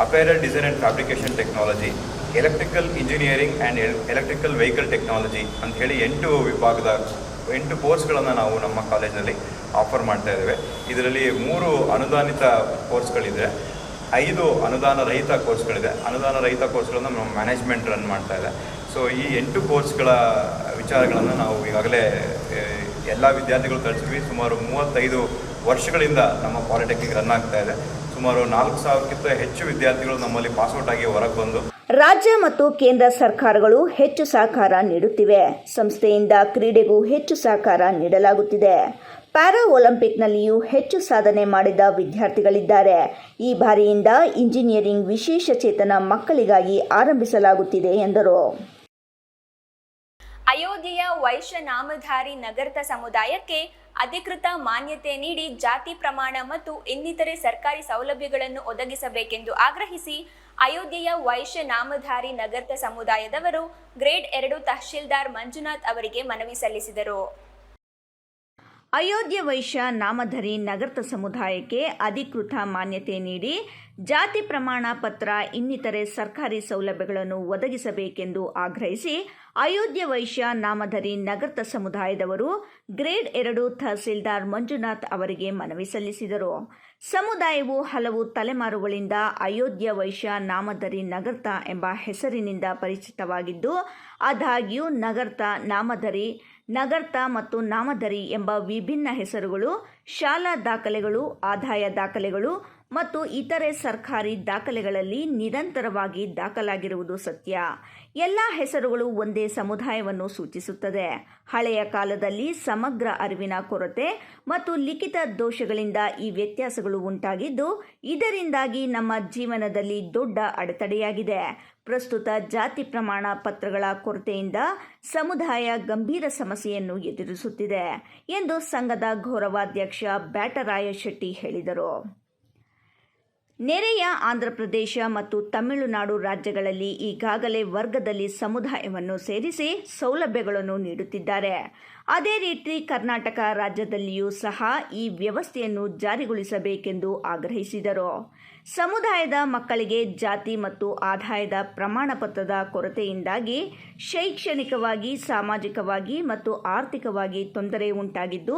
Speaker 12: apparel design and fabrication technology, electrical engineering and electrical vehicle technology ಅಂಥೇಳಿ 8 ಕೋರ್ಸ್ಗಳನ್ನು ನಾವು ನಮ್ಮ ಕಾಲೇಜಲ್ಲಿ ಆಫರ್ ಮಾಡ್ತಾ ಇದ್ದೇವೆ. ಇದರಲ್ಲಿ 3 ಅನುದಾನಿತ ಕೋರ್ಸ್ಗಳಿದೆ, 5 ಅನುದಾನ ರಹಿತ ಕೋರ್ಸ್ಗಳಿದೆ. ಅನುದಾನ ರಹಿತ ಕೋರ್ಸ್ಗಳನ್ನು ನಮ್ಮ ಮ್ಯಾನೇಜ್ಮೆಂಟ್ ರನ್ ಮಾಡ್ತಾ ಇದೆ. ಸೊ ಈ 8 ಕೋರ್ಸ್ಗಳ ವಿಚಾರಗಳನ್ನು ನಾವು ಈಗಾಗಲೇ ಎಲ್ಲ ವಿದ್ಯಾರ್ಥಿಗಳು ಕಳಿಸಿದ್ವಿ. ಸುಮಾರು 35 ವರ್ಷಗಳಿಂದ ನಮ್ಮ ಪಾಲಿಟೆಕ್ನಿಕ್ ರನ್ ಆಗ್ತಾ ಇದೆ. ಸುಮಾರು 4,000ಕ್ಕಿಂತ ಹೆಚ್ಚು ವಿದ್ಯಾರ್ಥಿಗಳು ನಮ್ಮಲ್ಲಿ ಪಾಸ್ಔಟ್ ಆಗಿ ಹೊರಗೆ ಬಂದು
Speaker 2: ರಾಜ್ಯ ಮತ್ತು ಕೇಂದ್ರ ಸರ್ಕಾರಗಳು ಹೆಚ್ಚು ಸಹಕಾರ ನೀಡುತ್ತಿವೆ. ಸಂಸ್ಥೆಯಿಂದ ಕ್ರೀಡೆಗೂ ಹೆಚ್ಚು ಸಹಕಾರ ನೀಡಲಾಗುತ್ತಿದೆ. ಪ್ಯಾರಾ ಒಲಿಂಪಿಕ್ನಲ್ಲಿಯೂ ಹೆಚ್ಚು ಸಾಧನೆ ಮಾಡಿದ ವಿದ್ಯಾರ್ಥಿಗಳಿದ್ದಾರೆ. ಈ ಬಾರಿಯಿಂದ ಇಂಜಿನಿಯರಿಂಗ್ ವಿಶೇಷ ಚೇತನ ಮಕ್ಕಳಿಗಾಗಿ ಆರಂಭಿಸಲಾಗುತ್ತಿದೆ ಎಂದರು.
Speaker 1: ಅಯೋಧ್ಯೆಯ ವೈಶ್ಯ ನಾಮಧಾರಿ ನಗರದ ಸಮುದಾಯಕ್ಕೆ ಅಧಿಕೃತ ಮಾನ್ಯತೆ ನೀಡಿ ಜಾತಿ ಪ್ರಮಾಣ ಮತ್ತು ಇನ್ನಿತರೆ ಸರ್ಕಾರಿ ಸೌಲಭ್ಯಗಳನ್ನು ಒದಗಿಸಬೇಕೆಂದು ಆಗ್ರಹಿಸಿ ಅಯೋಧ್ಯೆಯ ವೈಶ್ಯ ನಾಮಧಾರಿ ನಗರದ ಸಮುದಾಯದವರು ಗ್ರೇಡ್ 2 ತಹಶೀಲ್ದಾರ್ ಮಂಜುನಾಥ್ ಅವರಿಗೆ ಮನವಿ ಸಲ್ಲಿಸಿದರು.
Speaker 2: ಅಯೋಧ್ಯೆ ವೈಶ್ಯ ನಾಮಧಾರಿ ನಗರದ ಸಮುದಾಯಕ್ಕೆ ಅಧಿಕೃತ ಮಾನ್ಯತೆ ನೀಡಿ ಜಾತಿ ಪ್ರಮಾಣ ಪತ್ರ ಇನ್ನಿತರೆ ಸರ್ಕಾರಿ ಸೌಲಭ್ಯಗಳನ್ನು ಒದಗಿಸಬೇಕೆಂದು ಆಗ್ರಹಿಸಿ ಅಯೋಧ್ಯೆ ವೈಶ್ಯ ನಾಮಧಾರಿ ನಗರದ ಸಮುದಾಯದವರು ಗ್ರೇಡ್ 2 ತಹಸೀಲ್ದಾರ್ ಮಂಜುನಾಥ್ ಅವರಿಗೆ ಮನವಿ ಸಲ್ಲಿಸಿದರು. ಸಮುದಾಯವು ಹಲವು ತಲೆಮಾರುಗಳಿಂದ ಅಯೋಧ್ಯೆ ವೈಶ್ಯ ನಾಮಧಾರಿ ನಗರದ ಎಂಬ ಹೆಸರಿನಿಂದ ಪರಿಚಿತವಾಗಿದ್ದು, ಆದಾಗ್ಯೂ ನಗರ್ತ ಮತ್ತು ನಾಮಧಾರಿ ಎಂಬ ವಿಭಿನ್ನ ಹೆಸರುಗಳು ಶಾಲಾ ದಾಖಲೆಗಳು, ಆದಾಯ ದಾಖಲೆಗಳು ಮತ್ತು ಇತರೆ ಸರ್ಕಾರಿ ದಾಖಲೆಗಳಲ್ಲಿ ನಿರಂತರವಾಗಿ ದಾಖಲಾಗಿರುವುದು ಸತ್ಯ. ಎಲ್ಲ ಹೆಸರುಗಳು ಒಂದೇ ಸಮುದಾಯವನ್ನು ಸೂಚಿಸುತ್ತದೆ. ಹಳೆಯ ಕಾಲದಲ್ಲಿ ಸಮಗ್ರ ಅರಿವಿನ ಕೊರತೆ ಮತ್ತು ಲಿಖಿತ ದೋಷಗಳಿಂದ ಈ ವ್ಯತ್ಯಾಸಗಳು ಉಂಟಾಗಿದ್ದು, ಇದರಿಂದಾಗಿ ನಮ್ಮ ಜೀವನದಲ್ಲಿ ದೊಡ್ಡ ಅಡೆತಡೆಯಾಗಿದೆ. ಪ್ರಸ್ತುತ ಜಾತಿ ಪ್ರಮಾಣ ಪತ್ರಗಳ ಕೊರತೆಯಿಂದ ಸಮುದಾಯ ಗಂಭೀರ ಸಮಸ್ಯೆಯನ್ನು ಎದುರಿಸುತ್ತಿದೆ ಎಂದು ಸಂಘದ ಗೌರವಾಧ್ಯಕ್ಷ ಬ್ಯಾಟರಾಯ ಶೆಟ್ಟಿ ಹೇಳಿದರು. ನೆರೆಯ ಆಂಧ್ರಪ್ರದೇಶ ಮತ್ತು ತಮಿಳುನಾಡು ರಾಜ್ಯಗಳಲ್ಲಿ ಈಗಾಗಲೇ ವರ್ಗದಲ್ಲಿ ಸಮುದಾಯವನ್ನು ಸೇರಿಸಿ ಸೌಲಭ್ಯಗಳನ್ನು ನೀಡುತ್ತಿದ್ದಾರೆ. ಅದೇ ರೀತಿ ಕರ್ನಾಟಕ ರಾಜ್ಯದಲ್ಲಿಯೂ ಸಹ ಈ ವ್ಯವಸ್ಥೆಯನ್ನು ಜಾರಿಗೊಳಿಸಬೇಕೆಂದು ಆಗ್ರಹಿಸಿದರು. ಸಮುದಾಯದ ಮಕ್ಕಳಿಗೆ ಜಾತಿ ಮತ್ತು ಆದಾಯದ ಪ್ರಮಾಣ ಪತ್ರದ ಕೊರತೆಯಿಂದಾಗಿ ಶೈಕ್ಷಣಿಕವಾಗಿ, ಸಾಮಾಜಿಕವಾಗಿ ಮತ್ತು ಆರ್ಥಿಕವಾಗಿ ತೊಂದರೆ ಉಂಟಾಗಿದ್ದು,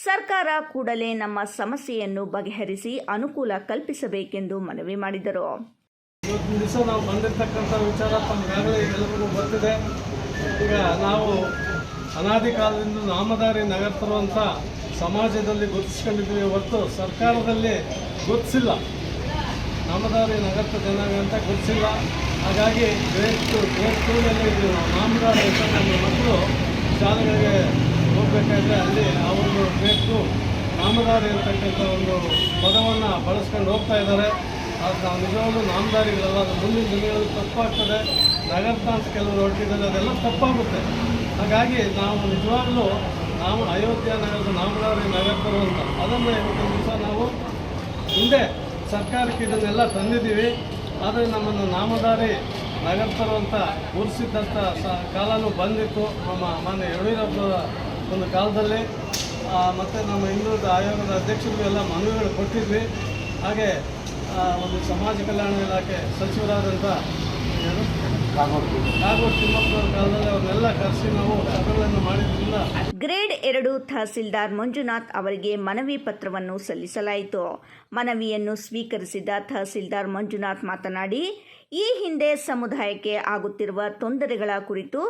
Speaker 2: ಸರ್ಕಾರ ಕೂಡಲೇ ನಮ್ಮ ಸಮಸ್ಯೆಯನ್ನು ಬಗೆಹರಿಸಿ ಅನುಕೂಲ ಕಲ್ಪಿಸಬೇಕೆಂದು ಮನವಿ ಮಾಡಿದರು.
Speaker 3: ಇವತ್ತಿನ ದಿವಸ ನಾವು ಬಂದಿರತಕ್ಕಂಥ ವಿಚಾರ ತಮಗಾಗಲೇ ಎಲ್ಲರಿಗೂ ಗೊತ್ತಿದೆ. ಈಗ ನಾವು ಅನಾದಿ ಕಾಲದಿಂದ ನಾಮಧಾರಿ ನಗರ ತರುವಂಥ ಸಮಾಜದಲ್ಲಿ ಗುರುತಿಸ್ಕೊಂಡಿದ್ದೀವಿ ಹೊರತು ಸರ್ಕಾರದಲ್ಲಿ ಗುರುತಿಸಿಲ್ಲ. ನಾಮಧಾರಿ ನಗರದ ಜನಾಂಗ ಅಂತ ಗುರುತಿಸಿಲ್ಲ. ಹಾಗಾಗಿ ಗ್ರೇಡ್ 2ನಲ್ಲಿ ನಾಮಧಾರಿ ಅಂತ ನಮ್ಮ ಮಕ್ಕಳು ಶಾಲೆಗಳಿಗೆ ಹೋಗಬೇಕಾದ್ರೆ ಅಲ್ಲಿ ಅವರು ಗ್ರೇಡ್ 2 ನಾಮಧಾರಿ ಅಂತಕ್ಕಂಥ ಒಂದು ಪದವನ್ನು ಬಳಸ್ಕೊಂಡು ಹೋಗ್ತಾ ಇದ್ದಾರೆ. ಅದು ನಾವು ನಿಜವಾಗ್ಲೂ ನಾಮಧಾರಿಗಳಲ್ಲ. ಅದು ಮುಂದಿನ ದಿನಗಳಲ್ಲಿ ತಪ್ಪಾಗ್ತದೆ. ನಗರದ ಅಂತ ಕೆಲವರು ಹೊರಟಿದ್ದಾರೆ, ಅದೆಲ್ಲ ತಪ್ಪಾಗುತ್ತೆ. ಹಾಗಾಗಿ ನಾವು ನಿಜವಾಗ್ಲೂ ಅಯೋಧ್ಯ ನಗರದ ನಾಮಧಾರಿ ನಗರ ತರುವಂಥ ಅದನ್ನು ಇವತ್ತಿನ ದಿವಸ ನಾವು ಹಿಂದೆ ಸರ್ಕಾರಕ್ಕೆ ಇದನ್ನೆಲ್ಲ ತಂದಿದ್ದೀವಿ. ಆದರೆ ನಮ್ಮನ್ನು ನಾಮಧಾರಿ ನಗರ ತರುವಂಥ ಗುರುಸಿದ್ದಂಥ ಕಾಲನೂ ಬಂದಿತ್ತು ನಮ್ಮ ಮಾನ್ಯ ಯಡಿಯೂರಪ್ಪನವರ ಒಂದು ಕಾಲದಲ್ಲಿ. ಮತ್ತು ನಮ್ಮ ಹಿಂದುಳಿದ ಆಯೋಗದ ಅಧ್ಯಕ್ಷರಿಗೂ ಎಲ್ಲ ಮನವಿಗಳು ಕೊಟ್ಟಿದ್ವಿ. ಹಾಗೆ ಒಂದು ಸಮಾಜ ಕಲ್ಯಾಣ ಇಲಾಖೆ ಸಚಿವರಾದಂಥ ಕಾಗೋಡು ತಿಮ್ಮಪ್ಪನವರ ಕಾಲದಲ್ಲಿ ಅವ್ರನ್ನೆಲ್ಲ ಕರೆಸಿ ನಾವು ಸಭೆಗಳನ್ನು ಮಾಡಿದ್ರಿಂದ
Speaker 2: ಗ್ರೇಡ್ 2 ತಹಸೀಲ್ದಾರ್ ಮಂಜುನಾಥ್ ಅವರಿಗೆ ಮನವಿ ಪತ್ರವನ್ನು ಸಲ್ಲಿಸಲಾಯಿತು. ಮನವಿಯನ್ನು ಸ್ವೀಕರಿಸಿದ ತಹಸೀಲ್ದಾರ್ ಮಂಜುನಾಥ್ ಮಾತನಾಡಿ, ಈ ಹಿಂದೆ ಸಮುದಾಯಕ್ಕೆ ಆಗುತ್ತಿರುವ ತೊಂದರೆಗಳ ಕುರಿತು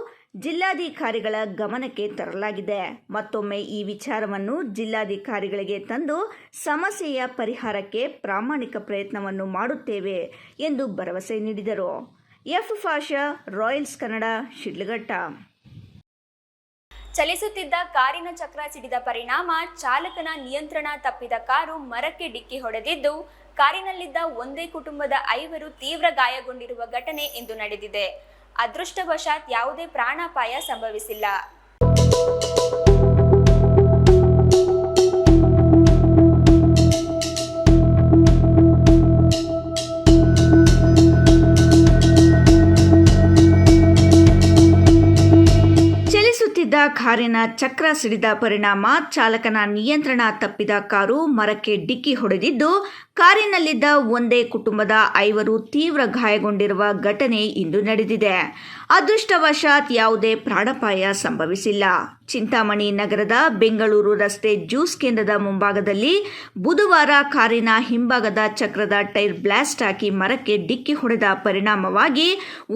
Speaker 2: ಜಿಲ್ಲಾಧಿಕಾರಿಗಳ ಗಮನಕ್ಕೆ ತರಲಾಗಿದೆ. ಮತ್ತೊಮ್ಮೆ ಈ ವಿಚಾರವನ್ನು ಜಿಲ್ಲಾಧಿಕಾರಿಗಳಿಗೆ ತಂದು ಸಮಸ್ಯೆಯ ಪರಿಹಾರಕ್ಕೆ ಪ್ರಾಮಾಣಿಕ ಪ್ರಯತ್ನವನ್ನು ಮಾಡುತ್ತೇವೆ ಎಂದು ಭರವಸೆ ನೀಡಿದರು. F Pasha, Royals Kannada, Shidlaghatta.
Speaker 1: ಚಲಿಸುತ್ತಿದ್ದ ಕಾರಿನ ಚಕ್ರ ಸಿಡಿದ ಪರಿಣಾಮ ಚಾಲಕನ ನಿಯಂತ್ರಣ ತಪ್ಪಿದ ಕಾರು ಮರಕ್ಕೆ ಡಿಕ್ಕಿ ಹೊಡೆದಿದ್ದು, ಕಾರಿನಲ್ಲಿದ್ದ ಒಂದೇ ಕುಟುಂಬದ 5 ತೀವ್ರ ಗಾಯಗೊಂಡಿರುವ ಘಟನೆ ಇಂದು ನಡೆದಿದೆ. ಅದೃಷ್ಟವಶಾತ್ ಯಾವುದೇ ಪ್ರಾಣಾಪಾಯ ಸಂಭವಿಸಿಲ್ಲ.
Speaker 2: ಚಲಿಸುತ್ತಿದ್ದ ಕಾರಿನ ಚಕ್ರ ಸಿಡಿದ ಪರಿಣಾಮ ಚಾಲಕನ ನಿಯಂತ್ರಣ ತಪ್ಪಿದ ಕಾರು ಮರಕ್ಕೆ ಡಿಕ್ಕಿ ಹೊಡೆದಿದ್ದು, ಕಾರಿನಲ್ಲಿದ್ದ ಒಂದೇ ಕುಟುಂಬದ 5 ತೀವ್ರ ಗಾಯಗೊಂಡಿರುವ ಘಟನೆ ಇಂದು ನಡೆದಿದೆ. ಅದೃಷ್ಟವಶಾತ್ ಯಾವುದೇ ಪ್ರಾಣಾಪಾಯ ಸಂಭವಿಸಿಲ್ಲ. ಚಿಂತಾಮಣಿ ನಗರದ ಬೆಂಗಳೂರು ರಸ್ತೆ ಜ್ಯೂಸ್ ಕೇಂದ್ರದ ಮುಂಭಾಗದಲ್ಲಿ ಬುಧವಾರ ಕಾರಿನ ಹಿಂಭಾಗದ ಚಕ್ರದ ಟೈರ್ ಬ್ಲಾಸ್ಟ್ ಆಗಿ ಮರಕ್ಕೆ ಡಿಕ್ಕಿ ಹೊಡೆದ ಪರಿಣಾಮವಾಗಿ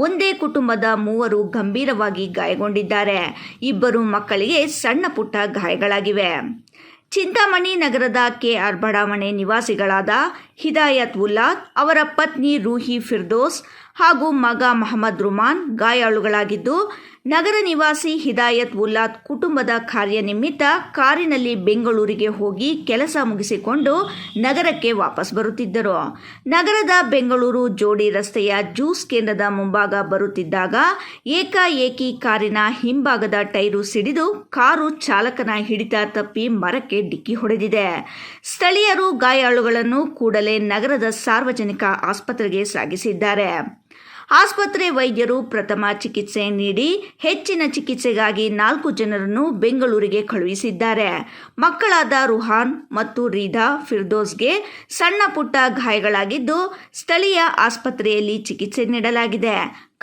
Speaker 2: ಒಂದೇ ಕುಟುಂಬದ 3 ಗಂಭೀರವಾಗಿ ಗಾಯಗೊಂಡಿದ್ದಾರೆ. 2 ಮಕ್ಕಳಿಗೆ ಸಣ್ಣ ಪುಟ್ಟ ಗಾಯಗಳಾಗಿವೆ. ಚಿಂತಾಮಣಿ ನಗರದ ಕೆಆರ್ ಬಡಾವಣೆ ನಿವಾಸಿಗಳಾದ ಹಿದಾಯತ್ ಉಲ್ಲಾ, ಅವರ ಪತ್ನಿ ರೂಹಿ ಫಿರ್ದೋಸ್ ಹಾಗೂ ಮಗ ಮಹಮ್ಮದ್ ರುಮಾನ್ ಗಾಯಾಳುಗಳಾಗಿದ್ದು, ನಗರ ನಿವಾಸಿ ಹಿದಾಯತ್ ಉಲ್ಲಾ ಕುಟುಂಬದ ಕಾರ್ಯ ನಿಮಿತ್ತ ಕಾರಿನಲ್ಲಿ ಬೆಂಗಳೂರಿಗೆ ಹೋಗಿ ಕೆಲಸ ಮುಗಿಸಿಕೊಂಡು ನಗರಕ್ಕೆ ವಾಪಸ್ ಬರುತ್ತಿದ್ದರು. ನಗರದ ಬೆಂಗಳೂರು ಜೋಡಿ ರಸ್ತೆಯ ಜ್ಯೂಸ್ ಕೇಂದ್ರದ ಮುಂಭಾಗ ಬರುತ್ತಿದ್ದಾಗ ಏಕಾಏಕಿ ಕಾರಿನ ಹಿಂಭಾಗದ ಟೈರು ಸಿಡಿದು ಕಾರು ಚಾಲಕನ ಹಿಡಿತ ತಪ್ಪಿ ಮರಕ್ಕೆ ಡಿಕ್ಕಿ ಹೊಡೆದಿದೆ. ಸ್ಥಳೀಯರು ಗಾಯಾಳುಗಳನ್ನು ಕೂಡಲೇ ನಗರದ ಸಾರ್ವಜನಿಕ ಆಸ್ಪತ್ರೆಗೆ ಸಾಗಿಸಿದ್ದಾರೆ. ಆಸ್ಪತ್ರೆ ವೈದ್ಯರು ಪ್ರಥಮ ಚಿಕಿತ್ಸೆ ನೀಡಿ ಹೆಚ್ಚಿನ ಚಿಕಿತ್ಸೆಗಾಗಿ 4 ಜನರನ್ನು ಬೆಂಗಳೂರಿಗೆ ಕಳುಹಿಸಿದ್ದಾರೆ. ಮಕ್ಕಳಾದ ರುಹಾನ್ ಮತ್ತು ರೀದಾ ಫಿರ್ದೋಸ್ಗೆ ಸಣ್ಣ ಪುಟ್ಟ ಗಾಯಗಳಾಗಿದ್ದು, ಸ್ಥಳೀಯ ಆಸ್ಪತ್ರೆಯಲ್ಲಿ ಚಿಕಿತ್ಸೆ ನೀಡಲಾಗಿದೆ.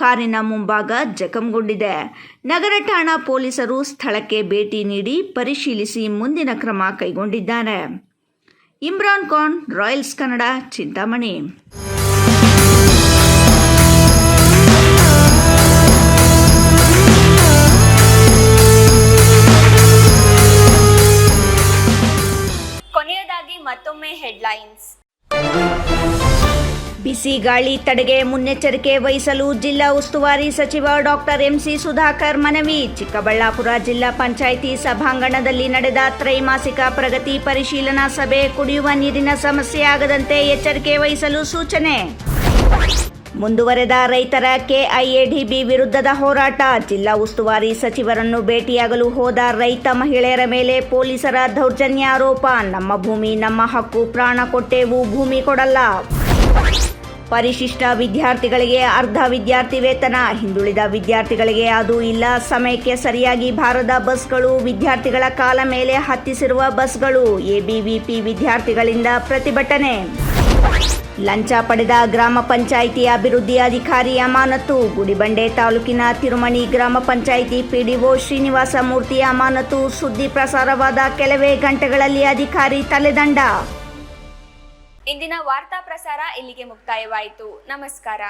Speaker 2: ಕಾರಿನ ಮುಂಭಾಗ ಜಖಂಗೊಂಡಿದೆ. ನಗರ ಠಾಣಾ ಪೊಲೀಸರು ಸ್ಥಳಕ್ಕೆ ಭೇಟಿ ನೀಡಿ ಪರಿಶೀಲಿಸಿ ಮುಂದಿನ ಕ್ರಮ ಕೈಗೊಂಡಿದ್ದಾರೆ. ಇಮ್ರಾನ್ ಖಾನ್, ರಾಯಲ್ಸ್ ಕನ್ನಡ, ಚಿಂತಾಮಣಿ.
Speaker 1: ಕೊನೆಯದಾಗಿ ಮತ್ತೊಮ್ಮೆ ಹೆಡ್ಲೈನ್ಸ್.
Speaker 2: ಬಿಸಿ ಗಾಳಿ ತಡೆಗೆ ಮುನ್ನೆಚ್ಚರಿಕೆ ವಹಿಸಲು ಜಿಲ್ಲಾ ಉಸ್ತುವಾರಿ ಸಚಿವ ಡಾಕ್ಟರ್ ಎಂಸಿ ಸುಧಾಕರ್ ಮನವಿ. ಚಿಕ್ಕಬಳ್ಳಾಪುರ ಜಿಲ್ಲಾ ಪಂಚಾಯಿತಿ ಸಭಾಂಗಣದಲ್ಲಿ ನಡೆದ ತ್ರೈಮಾಸಿಕ ಪ್ರಗತಿ ಪರಿಶೀಲನಾ ಸಭೆ. ಕುಡಿಯುವ ನೀರಿನ ಸಮಸ್ಯೆ ಆಗದಂತೆ ಎಚ್ಚರಿಕೆ ವಹಿಸಲು ಸೂಚನೆ. ಮುಂದುವರೆದ ರೈತರ ಕೆಐಎಡಿಬಿ ವಿರುದ್ಧದ ಹೋರಾಟ. ಜಿಲ್ಲಾ ಉಸ್ತುವಾರಿ ಸಚಿವರನ್ನು ಭೇಟಿಯಾಗಲು ಹೋದ ರೈತ ಮಹಿಳೆಯರ ಮೇಲೆ ಪೊಲೀಸರ ದೌರ್ಜನ್ಯ ಆರೋಪ. ನಮ್ಮ ಭೂಮಿ ನಮ್ಮ ಹಕ್ಕು, ಪ್ರಾಣ ಕೊಟ್ಟೇವು, ಭೂಮಿ ಕೊಡಲ್ಲ. ಪರಿಶಿಷ್ಟ ವಿದ್ಯಾರ್ಥಿಗಳಿಗೆ ಅರ್ಧ ವಿದ್ಯಾರ್ಥಿ ವೇತನ, ಹಿಂದುಳಿದ ವಿದ್ಯಾರ್ಥಿಗಳಿಗೆ ಅದು ಇಲ್ಲ. ಸಮಯಕ್ಕೆ ಸರಿಯಾಗಿ ಬಾರದ ಬಸ್ಗಳು, ವಿದ್ಯಾರ್ಥಿಗಳ ಕಾಲ ಮೇಲೆ ಹತ್ತಿಸಿರುವ ಬಸ್ಗಳು. ಎಬಿವಿಪಿ ವಿದ್ಯಾರ್ಥಿಗಳಿಂದ ಪ್ರತಿಭಟನೆ. ಲಂಚ ಪಡೆದ ಗ್ರಾಮ ಪಂಚಾಯಿತಿ ಅಭಿವೃದ್ಧಿ ಅಧಿಕಾರಿ ಅಮಾನತು. ಗುಡಿಬಂಡೆ ತಾಲೂಕಿನ ತಿರುಮಣಿ ಗ್ರಾಮ ಪಂಚಾಯಿತಿ ಪಿಡಿಒ ಶ್ರೀನಿವಾಸ ಮೂರ್ತಿ ಅಮಾನತು. ಸುದ್ದಿ ಪ್ರಸಾರವಾದ ಕೆಲವೇ ಗಂಟೆಗಳಲ್ಲಿ ಅಧಿಕಾರಿ ತಲೆದಂಡ.
Speaker 1: ಇಂದಿನ ವಾರ್ತಾ ಪ್ರಸಾರ ಇಲ್ಲಿಗೆ ಮುಕ್ತಾಯವಾಯಿತು. ನಮಸ್ಕಾರ.